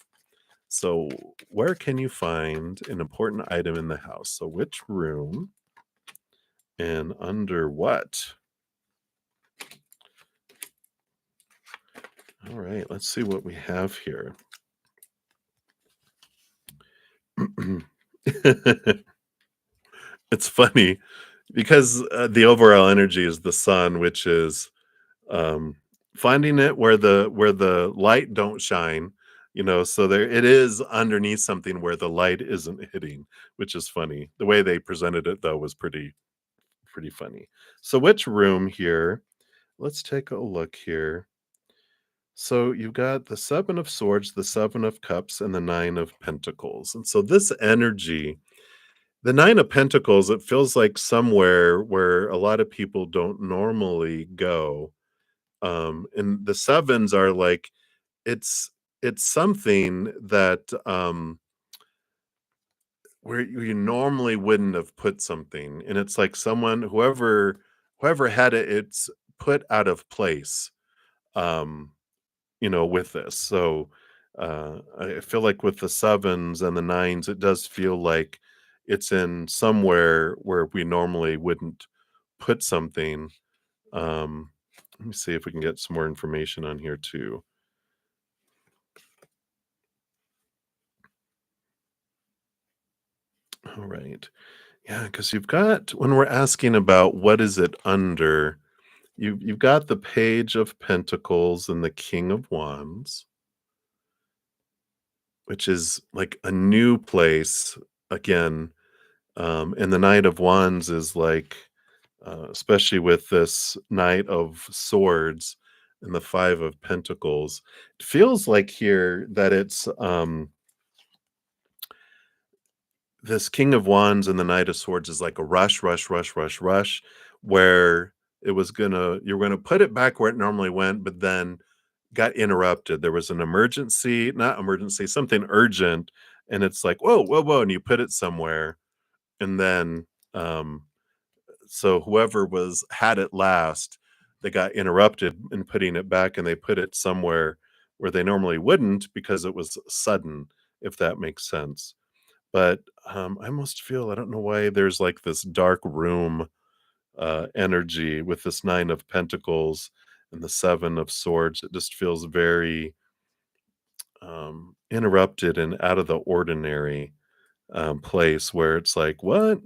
So, where can you find an important item in the house? So, which room and under what? All right, let's see what we have here. It's funny because the overall energy is the sun, which is um, finding it where the light don't shine. So there it is underneath something where the light isn't hitting, which is funny. The way they presented it though was pretty funny. So which room here? Let's take a look here. So you've got the 7 of swords, the 7 of cups, and the 9 of pentacles. And so this energy, the 9 of pentacles, it feels like somewhere where a lot of people don't normally go. And the sevens are like it's it's something that where you normally wouldn't have put something, and it's like someone whoever had it, it's put out of place. Um, with this. So I feel like with the sevens and the nines, it does feel like it's in somewhere where we normally wouldn't put something. Um, Let me see if we can get some more information on here too. All right. Yeah, because you've got when we're asking about what is it under, you've got the page of pentacles and the king of wands, which is like a new place again. And the Knight of Wands is like, especially with this Knight of Swords and the Five of Pentacles, it feels like here that it's this King of Wands and the Knight of Swords is like a rush, rush, rush, rush, rush, where you're gonna put it back where it normally went, but then got interrupted. There was an emergency, not emergency, something urgent, and it's like, whoa, whoa, whoa, and you put it somewhere, and then um so whoever was had it last, they got interrupted in putting it back and they put it somewhere where they normally wouldn't because it was sudden, if that makes sense. But I almost feel I don't know why there's like this dark room energy with this 9 of pentacles and the 7 of swords. It just feels very interrupted and out of the ordinary place where it's like, what?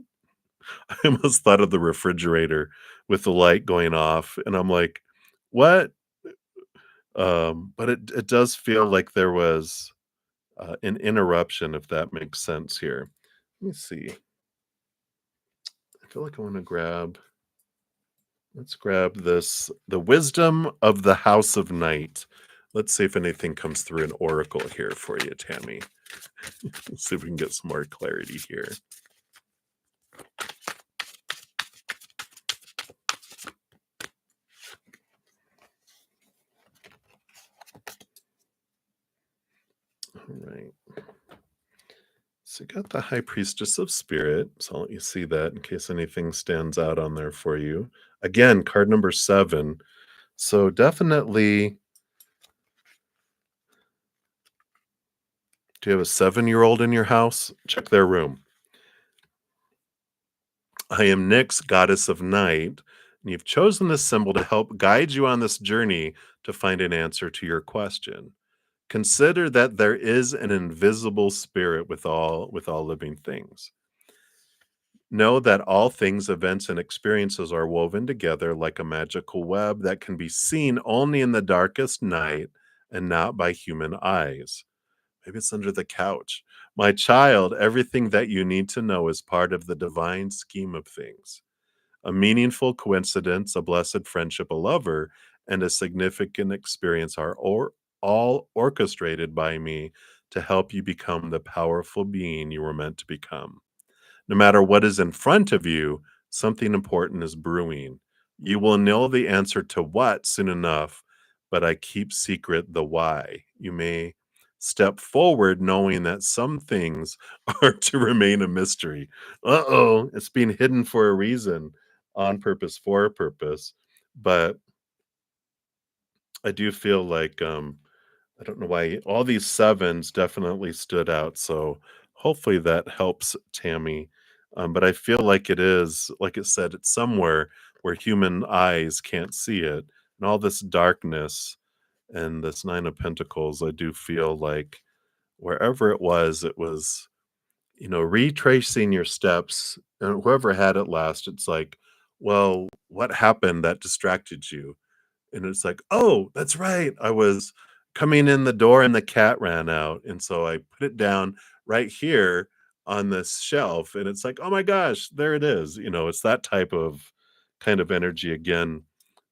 I almost thought of the refrigerator with the light going off, and I'm like, "What?" But it does feel like there was, an interruption, if that makes sense here. Let me see. I feel like I wanna grab let's grab this The Wisdom of the House of Night. Let's see if anything comes through an oracle here for you, Tammy. Let's see if we can get some more clarity here. Alright. So you got the High Priestess of Spirit. So I'll let you see that in case anything stands out on there for you. Again, card number 7. So definitely, do you have a 7-year-old in your house? Check their room. I am Nyx, goddess of night, and you've chosen this symbol to help guide you on this journey to find an answer to your question. Consider that there is an invisible spirit with all living things. Know that all things, events, and experiences are woven together like a magical web that can be seen only in the darkest night and not by human eyes. Maybe it's under the couch. My child, everything that you need to know is part of the divine scheme of things. A meaningful coincidence, a blessed friendship, a lover, and a significant experience are all orchestrated by me to help you become the powerful being you were meant to become. No matter what is in front of you, something important is brewing. You will know the answer to what soon enough, but I keep secret the why. You may step forward knowing that some things are to remain a mystery. Uh-oh, it's being hidden for a reason, on purpose, for a purpose. But I do feel like I don't know why all these sevens definitely stood out. So hopefully that helps Tammy. But I feel like it is, like it said, it's somewhere where human eyes can't see it. And all this darkness and this Nine of Pentacles, I do feel like wherever it was, retracing your steps. And whoever had it last, it's like, well, what happened that distracted you? And it's like, "Oh, that's right. I was coming in the door and the cat ran out, and so I put it down right here on this shelf," and it's like, "Oh my gosh, there it is." It's that type of kind of energy again,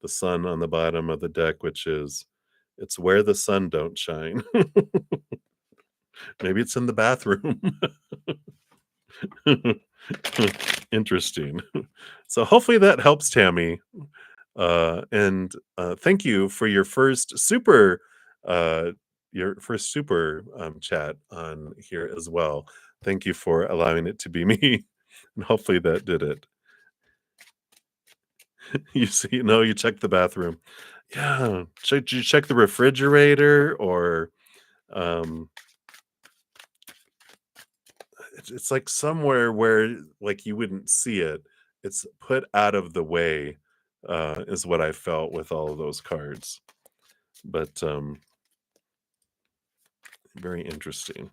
the sun on the bottom of the deck, which is it's where the sun don't shine. Maybe it's in the bathroom. Interesting. So hopefully that helps Tammy. And thank you for uh, your first super chat on here as well. Thank you for allowing it to be me, and hopefully that did it. You see, no, you check the bathroom. Yeah, did you check the refrigerator or um, it's like somewhere where like you wouldn't see it. It's put out of the way, is what I felt with all of those cards. But very interesting.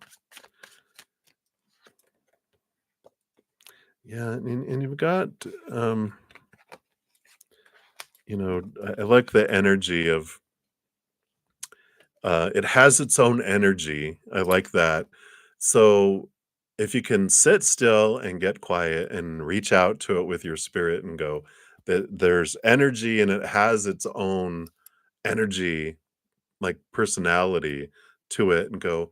Yeah, and you've got, um, I like the energy of it has its own energy. I like that. So if you can sit still and get quiet and reach out to it with your spirit and go, that there's energy and it has its own energy, like personality to it, and go,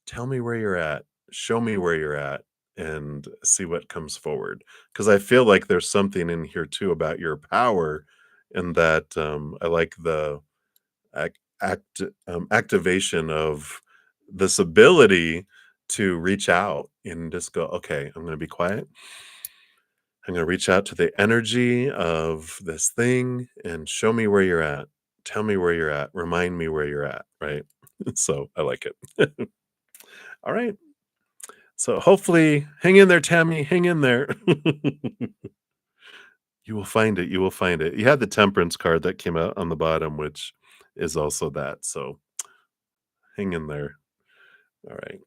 tell me where you're at, show me where you're at, and see what comes forward. Because I feel like there's something in here too about your power, and that I like the activation of this ability to reach out and just go, okay, I'm going to be quiet. I'm going to reach out to the energy of this thing and show me where you're at. Tell me where you're at. Remind me where you're at. Right. So I like it. All right. So hopefully, hang in there, Tammy. Hang in there. You will find it. You will find it. You had the temperance card that came out on the bottom, which is also that. So hang in there. All right.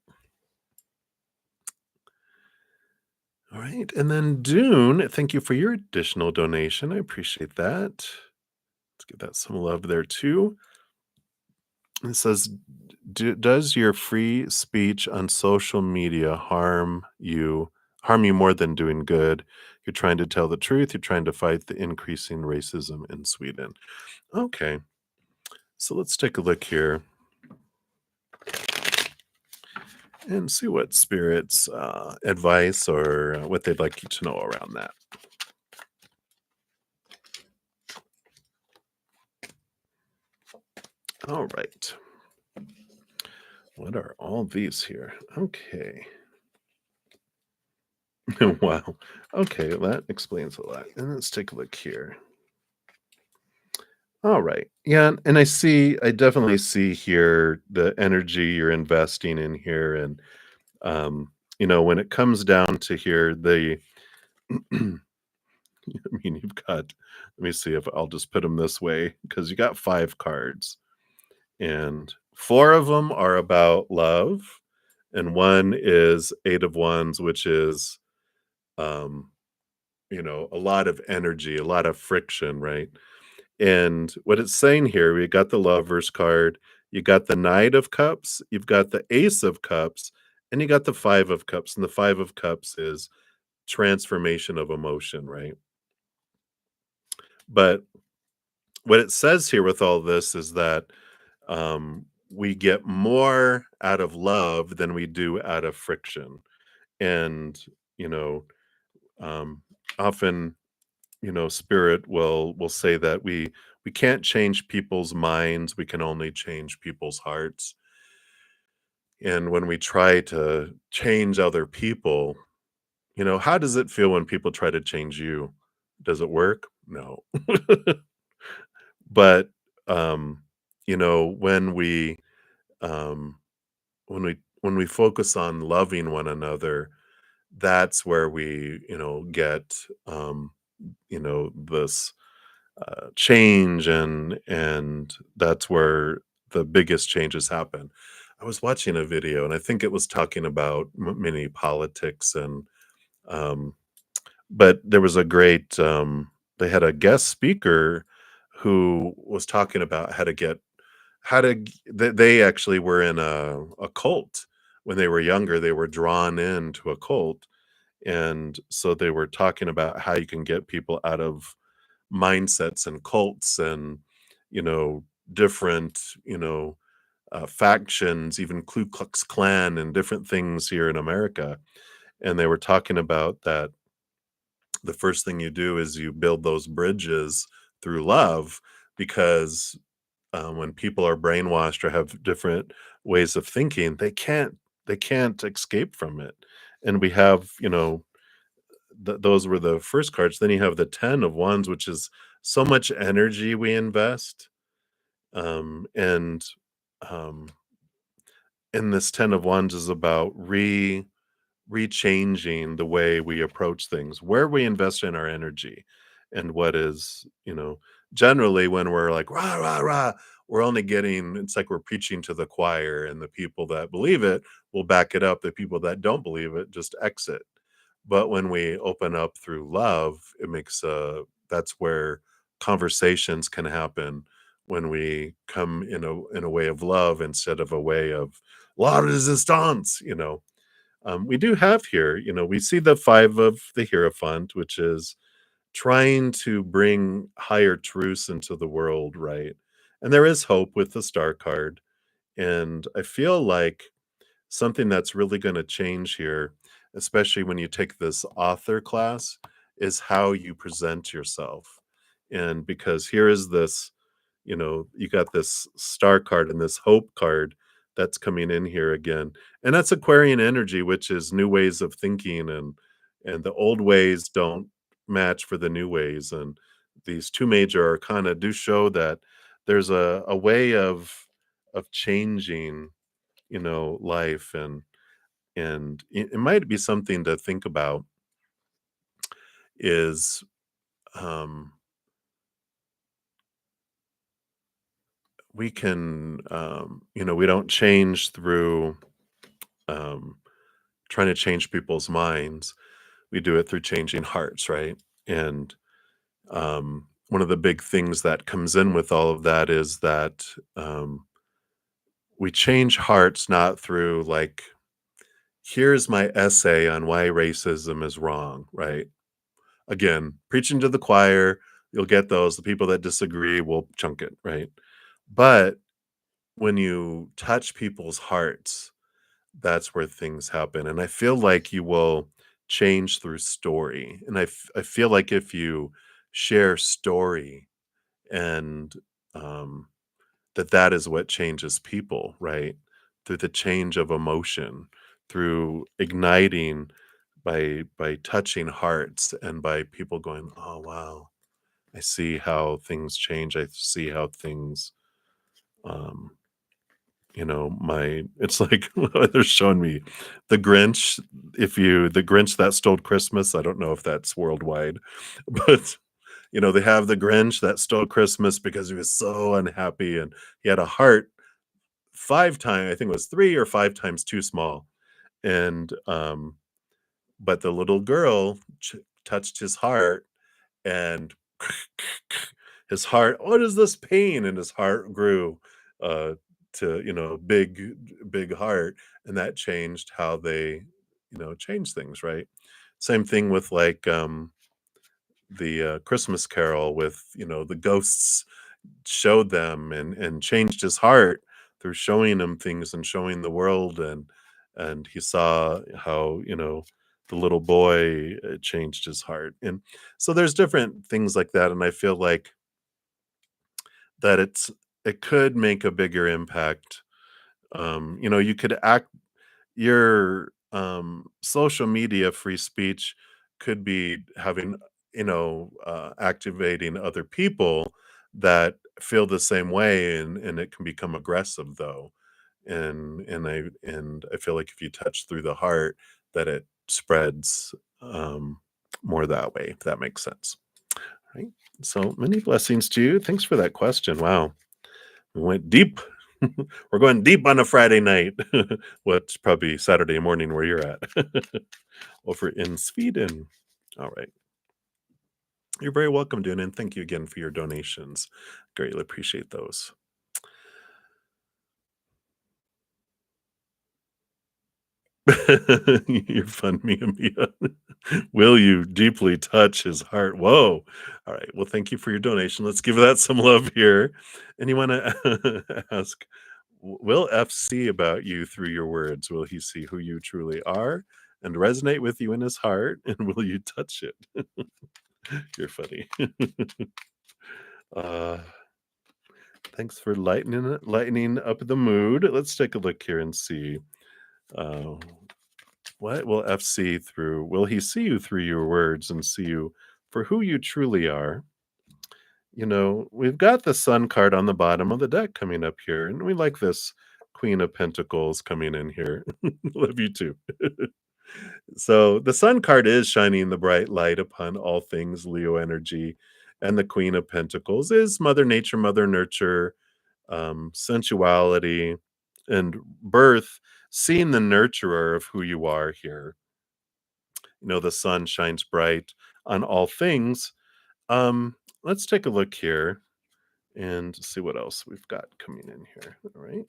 All right. And then Dune, thank you for your additional donation. I appreciate that. Let's give that some love there too. It says, does your free speech on social media harm you more than doing good? You're trying to tell the truth. You're trying to fight the increasing racism in Sweden. Okay. So let's take a look here and see what spirits advice or what they'd like you to know around that. All right. What are all these here? Okay. Wow. Okay, that explains a lot. And let's take a look here. All right. Yeah, and I definitely see here the energy you're investing in here. And when it comes down to here, I mean, you've got, let me see if I'll just put them this way, because you got 5 cards, and 4 of them are about love, and one is 8 of Wands, which is um, a lot of energy, a lot of friction, right? And what it's saying here, we got the Lovers card, you got the Knight of Cups, you've got the Ace of Cups, and you got the 5 of Cups. And the 5 of Cups is transformation of emotion, right? But what it says here with all this is that we get more out of love than we do out of friction. And, you know, um, often spirit will say that we can't change people's minds, we can only change people's hearts. And when we try to change other people, how does it feel when people try to change you? Does it work? No. But when um we focus on loving one another, that's where we, get this change, and that's where the biggest changes happen. I was watching a video, and I think it was talking about mini politics, and um, but there was a great they had a guest speaker who was talking about how to they actually were in a cult when they were younger. They were drawn into a cult, and so they were talking about how you can get people out of mindsets and cults, and you know different factions, even Ku Klux Klan and different things here in America. And they were talking about that the first thing you do is you build those bridges through love, because when people are brainwashed or have different ways of thinking, they can't escape from it. And we have, those were the first cards. Then you have the 10 of wands, which is so much energy we invest. And um, and this 10 of wands is about rechanging the way we approach things, where we invest in our energy, and what is, generally when we're like rah rah rah, we're only getting, it's like we're preaching to the choir, and the people that believe it will back it up. The people that don't believe it just exit. But when we open up through love, it makes that's where conversations can happen, when we come in a way of love instead of a way of la resistance. We do have here, we see the five of the Hierophant, which is trying to bring higher truths into the world, right? And there is hope with the star card. And I feel like something that's really going to change here, especially when you take this author class, is how you present yourself. And because here is this, you got this star card and this hope card that's coming in here again. And that's Aquarian energy, which is new ways of thinking, and the old ways don't match for the new ways. And these two major arcana do show that there's a way of changing, life. And it might be something to think about, is um we can, we don't change through um trying to change people's minds. We do it through changing hearts, right? And one of the big things that comes in with all of that is that we change hearts not through, like, here's my essay on why racism is wrong, right? Again, preaching to the choir, you'll get those. The people that disagree will chunk it, right? But when you touch people's hearts, that's where things happen. And I feel like you will change through story. And I feel like if you share story, and um, that is what changes people, right? Through the change of emotion, through igniting, by touching hearts, and by people going, oh wow, I see how things change. I see how things, um, my it's like they're showing me the Grinch. The Grinch that stole Christmas. I don't know if that's worldwide, but they have the Grinch that stole Christmas because he was so unhappy, and he had a heart 5 times, I think it was 3 or 5 times too small. And but the little girl touched his heart, and his heart, what is this pain? And his heart grew uh to, big heart. And that changed how they, change things, right? Same thing with, like, the Christmas Carol, with, the ghosts showed them, and changed his heart through showing him things and showing the world. And he saw how, the little boy changed his heart. And so there's different things like that, and I feel like that it could make a bigger impact. You could act your social media free speech could be having, activating other people that feel the same way, and it can become aggressive though. And I feel like if you touch through the heart, that it spreads more that way, if that makes sense. Right. So many blessings to you. Thanks for that question. Wow. We went deep. We're going deep on a Friday night. What's probably Saturday morning where you're at. Over in Sweden. All right. You're very welcome, Dune, and thank you again for your donations. Greatly appreciate those. You're fun, Mia Mia. Will you deeply touch his heart? Whoa. All right. Well, thank you for your donation. Let's give that some love here. And you want to ask, will F see about you through your words? Will he see who you truly are and resonate with you in his heart? And will you touch it? You're funny. uh, Thanks for lightening up the mood. Let's take a look here and see. Uh, what will F see through? Will he see you through your words and see you for who you truly are? We've got the Sun card on the bottom of the deck coming up here, and we like this Queen of Pentacles coming in here. Love you too. So the Sun card is shining the bright light upon all things Leo energy, and the Queen of Pentacles is Mother Nature, Mother Nurture, sensuality, and birth, seeing the nurturer of who you are here. The sun shines bright on all things. Let's take a look here and see what else we've got coming in here. All right.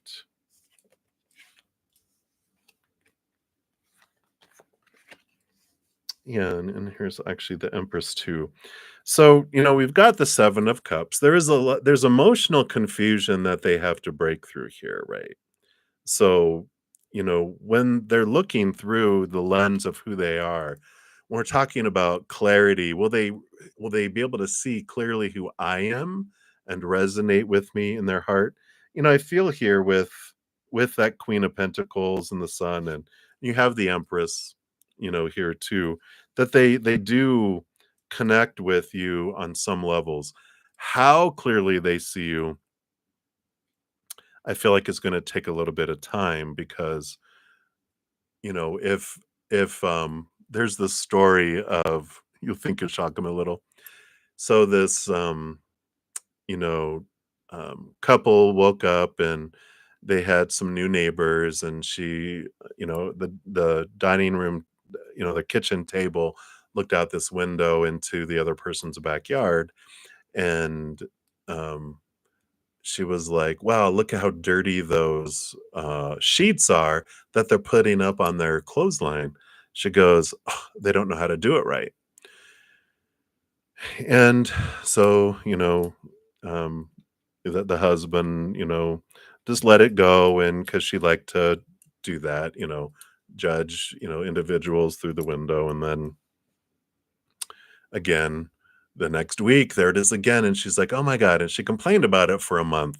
Yeah, and here's actually the Empress too. So, we've got the 7 of Cups. There's emotional confusion that they have to break through here, right? So, when they're looking through the lens of who they are, when we're talking about clarity, will they be able to see clearly who I am and resonate with me in their heart? I feel here with that Queen of Pentacles and the Sun, and you have the Empress, here too, that they do connect with you on some levels. How clearly they see you, I feel like it's gonna take a little bit of time because, if there's this story of, you'll think you'll shock 'em a little. So this, you know, couple woke up and they had some new neighbors, and the dining room, the kitchen table looked out this window into the other person's backyard, and, um she was like, "Wow, look at how dirty those, sheets are that they're putting up on their clothesline." She goes, "Ugh, they don't know how to do it right." And so, um, the husband, just let it go, and because she liked to do that, judge, individuals through the window, and then again, the next week, there it is again, and she's like, "Oh my god," and she complained about it for a month.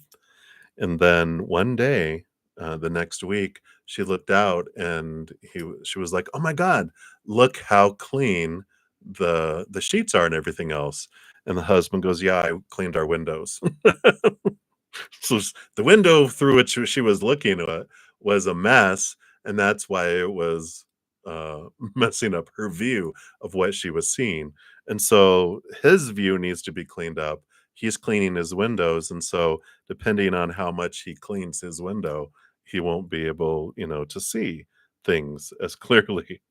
And then one day, the next week, she looked out and she was like, "Oh my god, look how clean the sheets are and everything else." And the husband goes, "Yeah, I cleaned our windows." So the window through which she was looking at was a mess, and that's why it was messing up her view of what she was seeing. And so his view needs to be cleaned up. He's cleaning his windows, and so depending on how much he cleans his window, he won't be able, to see things as clearly.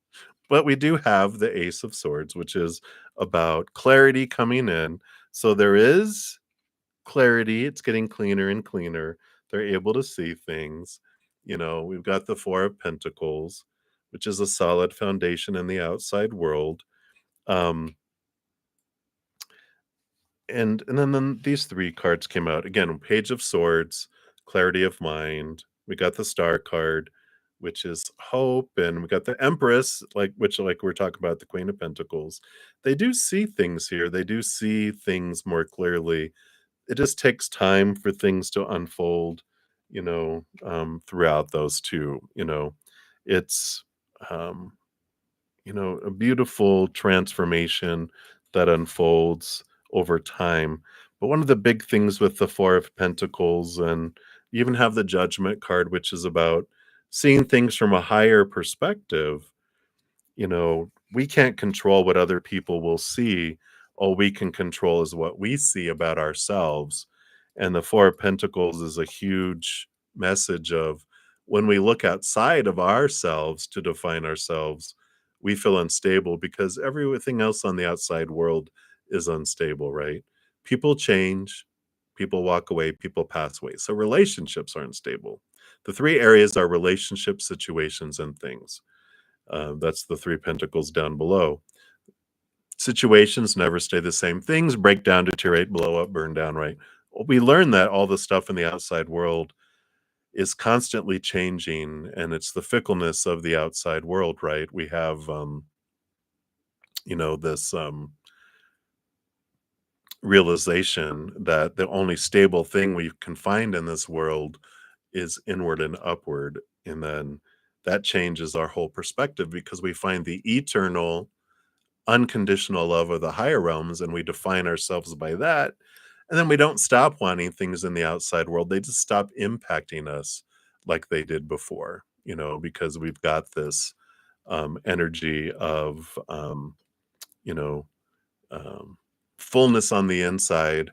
But we do have the Ace of Swords, which is about clarity coming in. So there is clarity, it's getting cleaner and cleaner. They're able to see things. We've got the 4 of Pentacles, which is a solid foundation in the outside world. Um, and then these 3 cards came out. Again, Page of Swords, clarity of mind. We got the Star card, which is hope, and we got the Empress, like we're talking about the Queen of Pentacles. They do see things here. They do see things more clearly. It just takes time for things to unfold, throughout those two. It's um, a beautiful transformation that unfolds over time. But one of the big things with the Four of Pentacles, and you even have the Judgment card, which is about seeing things from a higher perspective. We can't control what other people will see. All we can control is what we see about ourselves. And the Four of Pentacles is a huge message of when we look outside of ourselves to define ourselves, we feel unstable because everything else on the outside world is unstable, right? People change, people walk away, people pass away. So relationships are unstable. The three areas are relationships, situations, and things. That's the three pentacles down below. Situations never stay the same. Things break down, deteriorate, blow up, burn down, right? Well, we learn that all the stuff in the outside world is constantly changing, and it's the fickleness of the outside world, right? We have, this realization that the only stable thing we can find in this world is inward and upward. And then that changes our whole perspective because we find the eternal unconditional love of the higher realms and we define ourselves by that. And then we don't stop wanting things in the outside world. They just stop impacting us like they did before, because we've got this energy of, you know, um, fullness on the inside.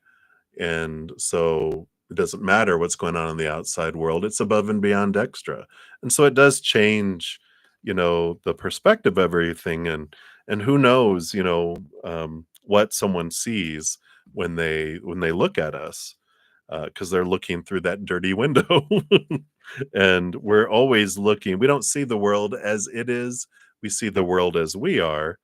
And so it doesn't matter what's going on in the outside world. It's above and beyond extra. And so it does change, the perspective of everything. And who knows, what someone sees when they look at us, because they're looking through that dirty window. And we're always looking. We don't see the world as it is. We see the world as we are.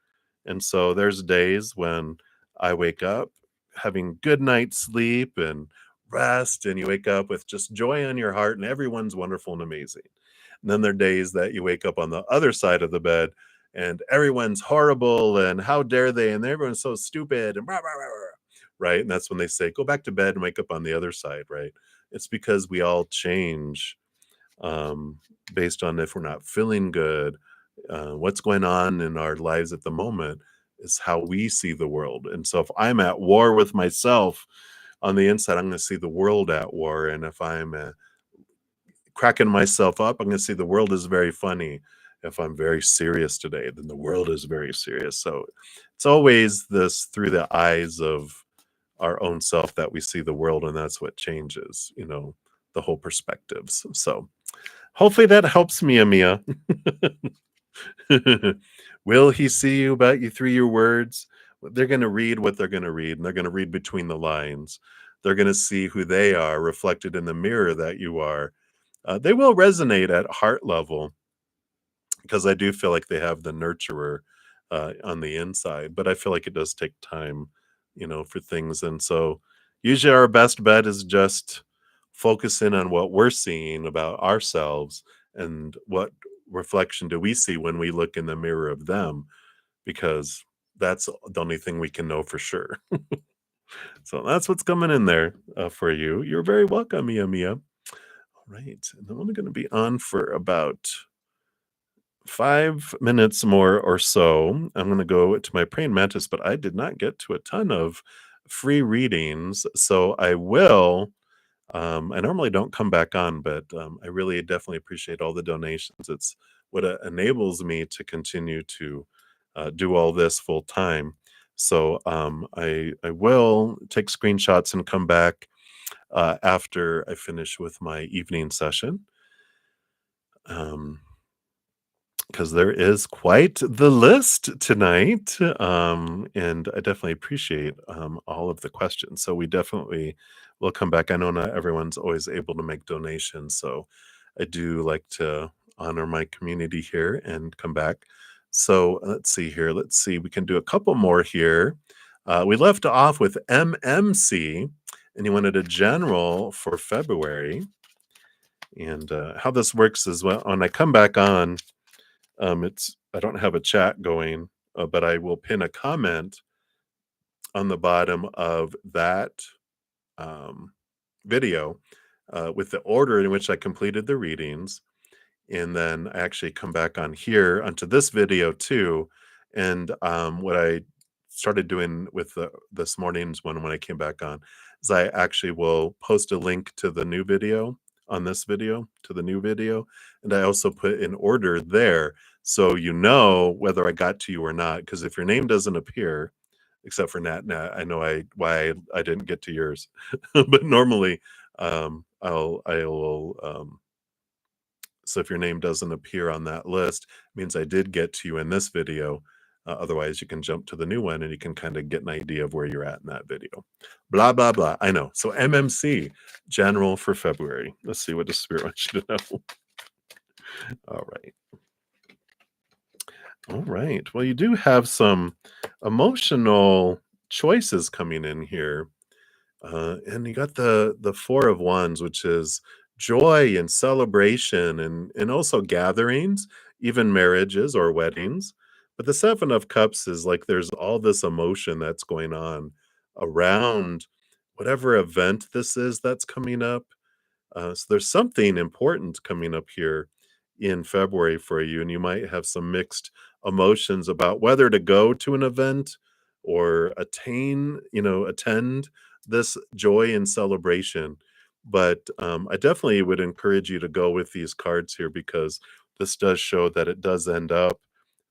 And so there's days when I wake up having good night's sleep and rest, and you wake up with just joy on your heart and everyone's wonderful and amazing. And then there are days that you wake up on the other side of the bed and everyone's horrible and how dare they, and everyone's so stupid and blah, blah, blah, blah, right? And that's when they say go back to bed and wake up on the other side, right? It's because we all change, um, based on if we're not feeling good. What's going on in our lives at the moment is how we see the world. And so if I'm at war with myself on the inside, I'm going to see the world at war. And if I'm cracking myself up, I'm going to see the world is very funny. If I'm very serious today, then the world is very serious. So it's always this through the eyes of our own self that we see the world, and that's what changes, the whole perspectives. So hopefully that helps me, Amia. Will he see you about you through your words? They're going to read what they're going to read, and they're going to read between the lines. They're going to see who they are reflected in the mirror that you are. They will resonate at heart level because I do feel like they have the nurturer on the inside, but I feel like it does take time, for things. And so usually our best bet is just focus in on what we're seeing about ourselves and what reflection do we see when we look in the mirror of them, because that's the only thing we can know for sure. So that's what's coming in there for you. You're very welcome, Mia Mia. All right. And I'm only going to be on for about 5 minutes more or so. I'm going to go to my praying mantis, but I did not get to a ton of free readings. So I will. I normally don't come back on, but I really definitely appreciate all the donations. It's what enables me to continue to do all this full time. So I will take screenshots and come back after I finish with my evening session. Because there is quite the list tonight, and I definitely appreciate all of the questions. So we definitely will come back. I know not everyone's always able to make donations, so I do like to honor my community here and come back. So let's see here. Let's see. We can do a couple more here. We left off with MMC, and he wanted a general for February. And how this works is when I come back on, it's I don't have a chat going, but I will pin a comment on the bottom of that um, video with the order in which I completed the readings, and then I actually come back on here onto this video too. And what I started doing with this morning's one when I came back on is I actually will post a link to the new video on this video to the new video, and I also put in order there so you know whether I got to you or not. Because if your name doesn't appear, except for Nat Nat, I know I didn't get to yours, but normally I will so if your name doesn't appear on that list, it means I did get to you in this video. Otherwise, you can jump to the new one and you can kind of get an idea of where you're at in that video. Blah, blah, blah. I know. So MMC, general for February. Let's see what the spirit wants you to know. All right. All right. Well, you do have some emotional choices coming in here. And you got the Four of Wands, which is joy and celebration and also gatherings, even marriages or weddings. But the Seven of Cups is like there's all this emotion that's going on around whatever event this is that's coming up. So there's something important coming up here in February for you, and you might have some mixed emotions about whether to go to an event or attend this joy and celebration. But I definitely would encourage you to go with these cards here because this does show that it does end up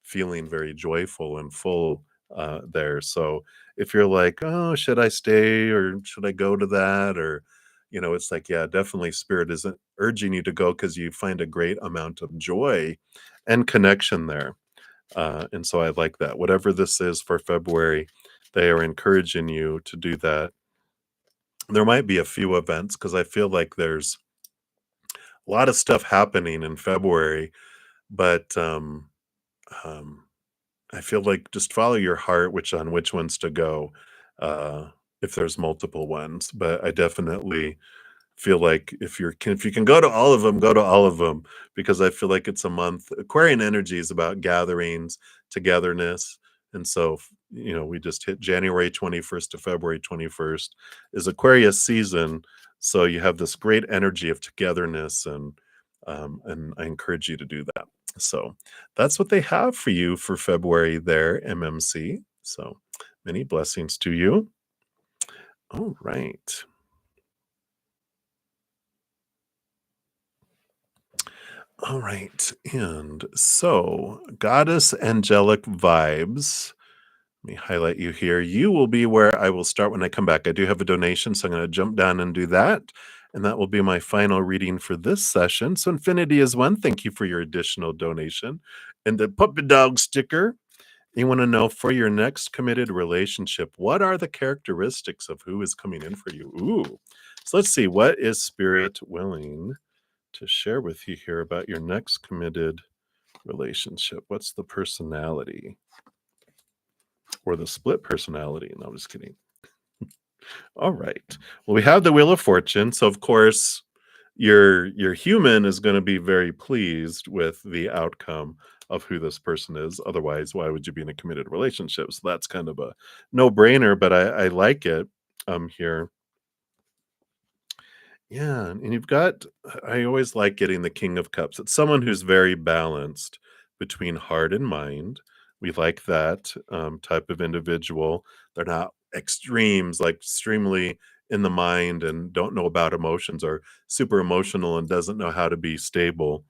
feeling very joyful and full there. So if you're like, oh, should I stay or should I go to that? Or it's like, yeah, definitely spirit isn't urging you to go because you find a great amount of joy and connection there. And so I like that. Whatever this is for February, they are encouraging you to do that. There might be a few events because I feel like there's a lot of stuff happening in February, but um, I feel like just follow your heart, which ones to go, uh, if there's multiple ones. But I definitely feel like if you can go to all of them, go to all of them because I feel like it's a month. Aquarian energy is about gatherings, togetherness, and so we just hit January 21st to February 21st is Aquarius season. So you have this great energy of togetherness, and I encourage you to do that. So that's what they have for you for February there, MMC. So many blessings to you. All right. All right. And so, goddess angelic vibes. Let me highlight you here. You will be where I will start when I come back. I do have a donation, so I'm going to jump down and do that. And that will be my final reading for this session. So, Infinity is one. Thank you for your additional donation. And the puppy dog sticker. You want to know for your next committed relationship, what are the characteristics of who is coming in for you? Ooh. So, let's see. What is Spirit willing to share with you here about your next committed relationship? What's the personality or the split personality? No, I'm just kidding. All right. Well, we have the Wheel of Fortune. So of course, your human is going to be very pleased with the outcome of who this person is. Otherwise, why would you be in a committed relationship? So that's kind of a no-brainer, but I like it here. Yeah, and you've got I always like getting the King of Cups. It's someone who's very balanced between heart and mind. We like that type of individual. They're not extremes, like extremely in the mind and don't know about emotions, or super emotional and doesn't know how to be stable.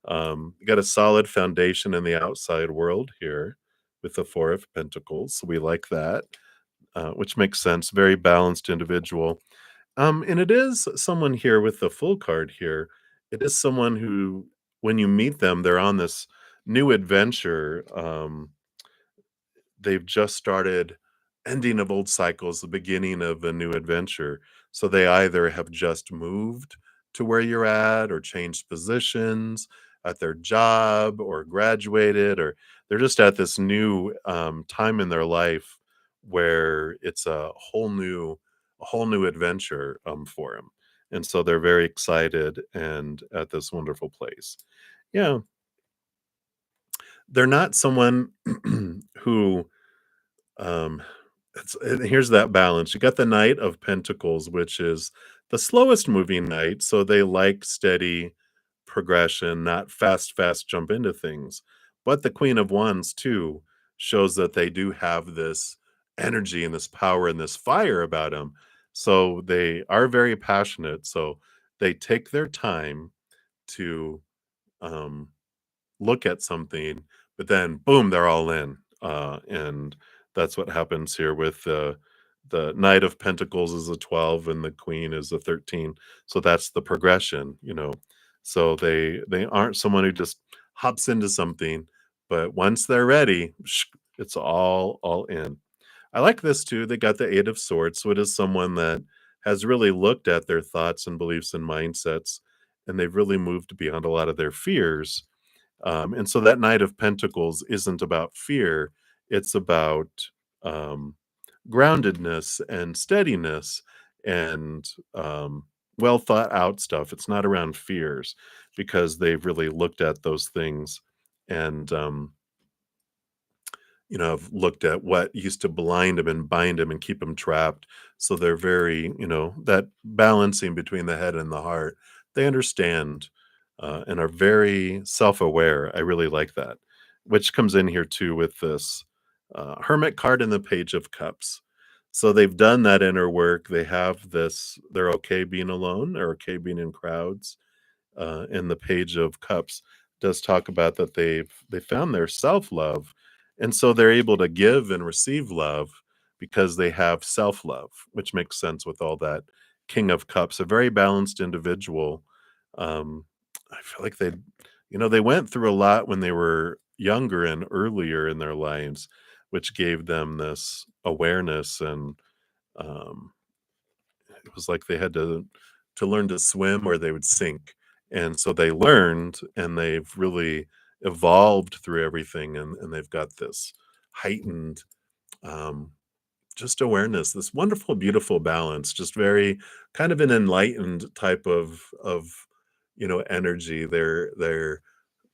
You got a solid foundation in the outside world here with the Four of Pentacles. So we like that, which makes sense. Very balanced individual, and it is someone here with the full card here. It is someone who, when you meet them, they're on this new adventure. They've just started ending of old cycles, the beginning of a new adventure. So they either have just moved to where you're at, or changed positions at their job, or graduated, or they're just at this new time in their life where it's a whole new adventure for them. and so they're very excited and at this wonderful place. Yeah, they're not someone who um, and here's that balance. You got the Knight of Pentacles, which is the slowest moving knight, so they like steady progression, not fast jump into things. But the Queen of Wands too shows that they do have this energy and this power and this fire about them. So they are very passionate. So they take their time to um, look at something, but then boom, they're all in. And that's what happens here with the Knight of Pentacles is a 12 and the Queen is a 13. So that's the progression, you know. So they aren't someone who just hops into something, but once they're ready, it's all in. I like this too. They got the Eight of Swords. So it is someone that has really looked at their thoughts and beliefs and mindsets, and they've really moved beyond a lot of their fears, and so that Knight of Pentacles isn't about fear, it's about um, groundedness and steadiness and well thought out stuff. It's not around fears because they've really looked at those things and have looked at what used to blind them and bind them and keep them trapped. So they're very, that balancing between the head and the heart. They understand and are very self aware. I really like that, which comes in here too with this Hermit card and the Page of Cups. So they've done that inner work. They have this, they're okay being alone, they're okay being in crowds, in the Page of Cups does talk about that they found their self-love, and so they're able to give and receive love because they have self-love, which makes sense with all that King of Cups, a very balanced individual. I feel like they went through a lot when they were younger and earlier in their lives, which gave them this awareness and um, it was like they had to learn to swim or they would sink. And so they learned and they've really evolved through everything and they've got this heightened um just awareness, this wonderful, beautiful balance, just very kind of an enlightened type of energy. They're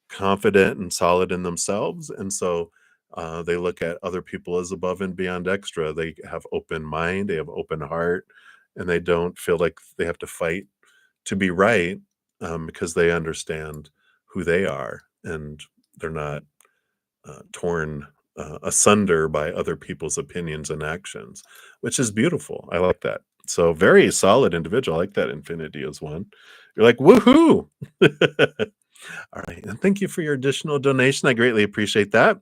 confident and solid in themselves, and so they look at other people as above and beyond extra. They have open mind, they have open heart, and they don't feel like they have to fight to be right, because they understand who they are, and they're not torn asunder by other people's opinions and actions, which is beautiful. I like that. So very solid individual. I like that infinity as one. You're like, woohoo! All right, and thank you for your additional donation. I greatly appreciate that.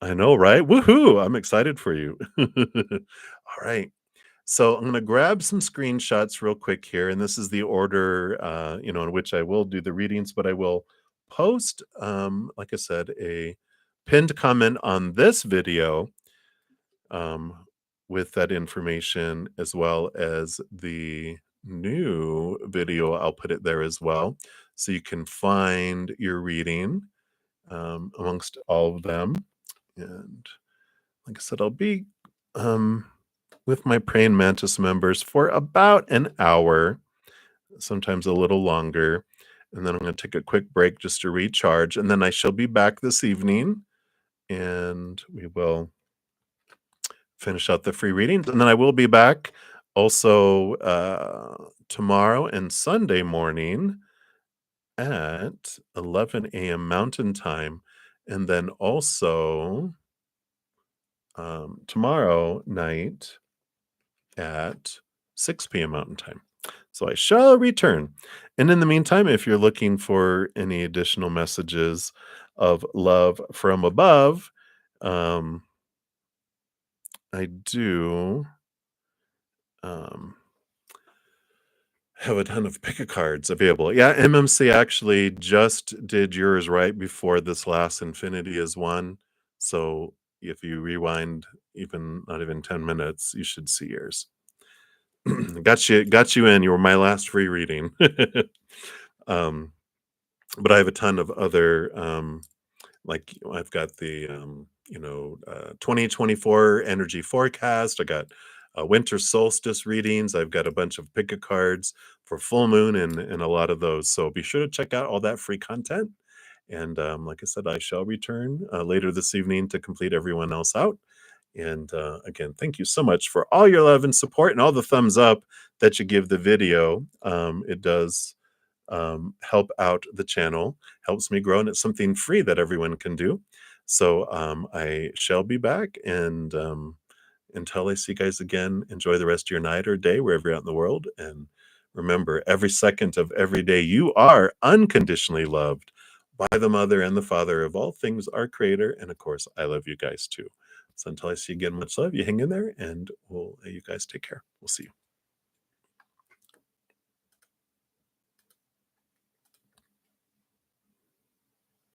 I know, right? Woohoo! I'm excited for you. All right. So I'm gonna grab some screenshots real quick here, and this is the order, in which I will do the readings, but I will post, like I said, a pinned comment on this video, um, with that information, as well as the new video. I'll put it there as well, so you can find your reading, amongst all of them. And like I said, I'll be um, with my praying mantis members for about an hour, sometimes a little longer. And then I'm going to take a quick break just to recharge. And then I shall be back this evening and we will finish out the free readings. And then I will be back also tomorrow and Sunday morning at 11 a.m. Mountain Time. And then also tomorrow night at 6 p.m. Mountain Time. So I shall return. And in the meantime, if you're looking for any additional messages of love from above, um, I do um, have a ton of pick a cards available. Yeah, MMC actually just did yours right before this last Infinity is one. So if you rewind even not even 10 minutes, you should see yours. Got you in. You were my last free reading. um, but I have a ton of other like I've got the 2024 energy forecast. I got winter solstice readings. I've got a bunch of pick a cards for full moon and a lot of those. So be sure to check out all that free content. And like I said, I shall return later this evening to complete everyone else out. And again, thank you so much for all your love and support and all the thumbs up that you give the video. It does help out the channel, helps me grow, and it's something free that everyone can do. So I shall be back, and until I see you guys again, enjoy the rest of your night or day wherever you're out in the world. And remember, every second of every day, you are unconditionally loved by the mother and the father of all things, our creator. And of course, I love you guys too. So until I see you again, much love. You hang in there, and you guys take care. We'll see you.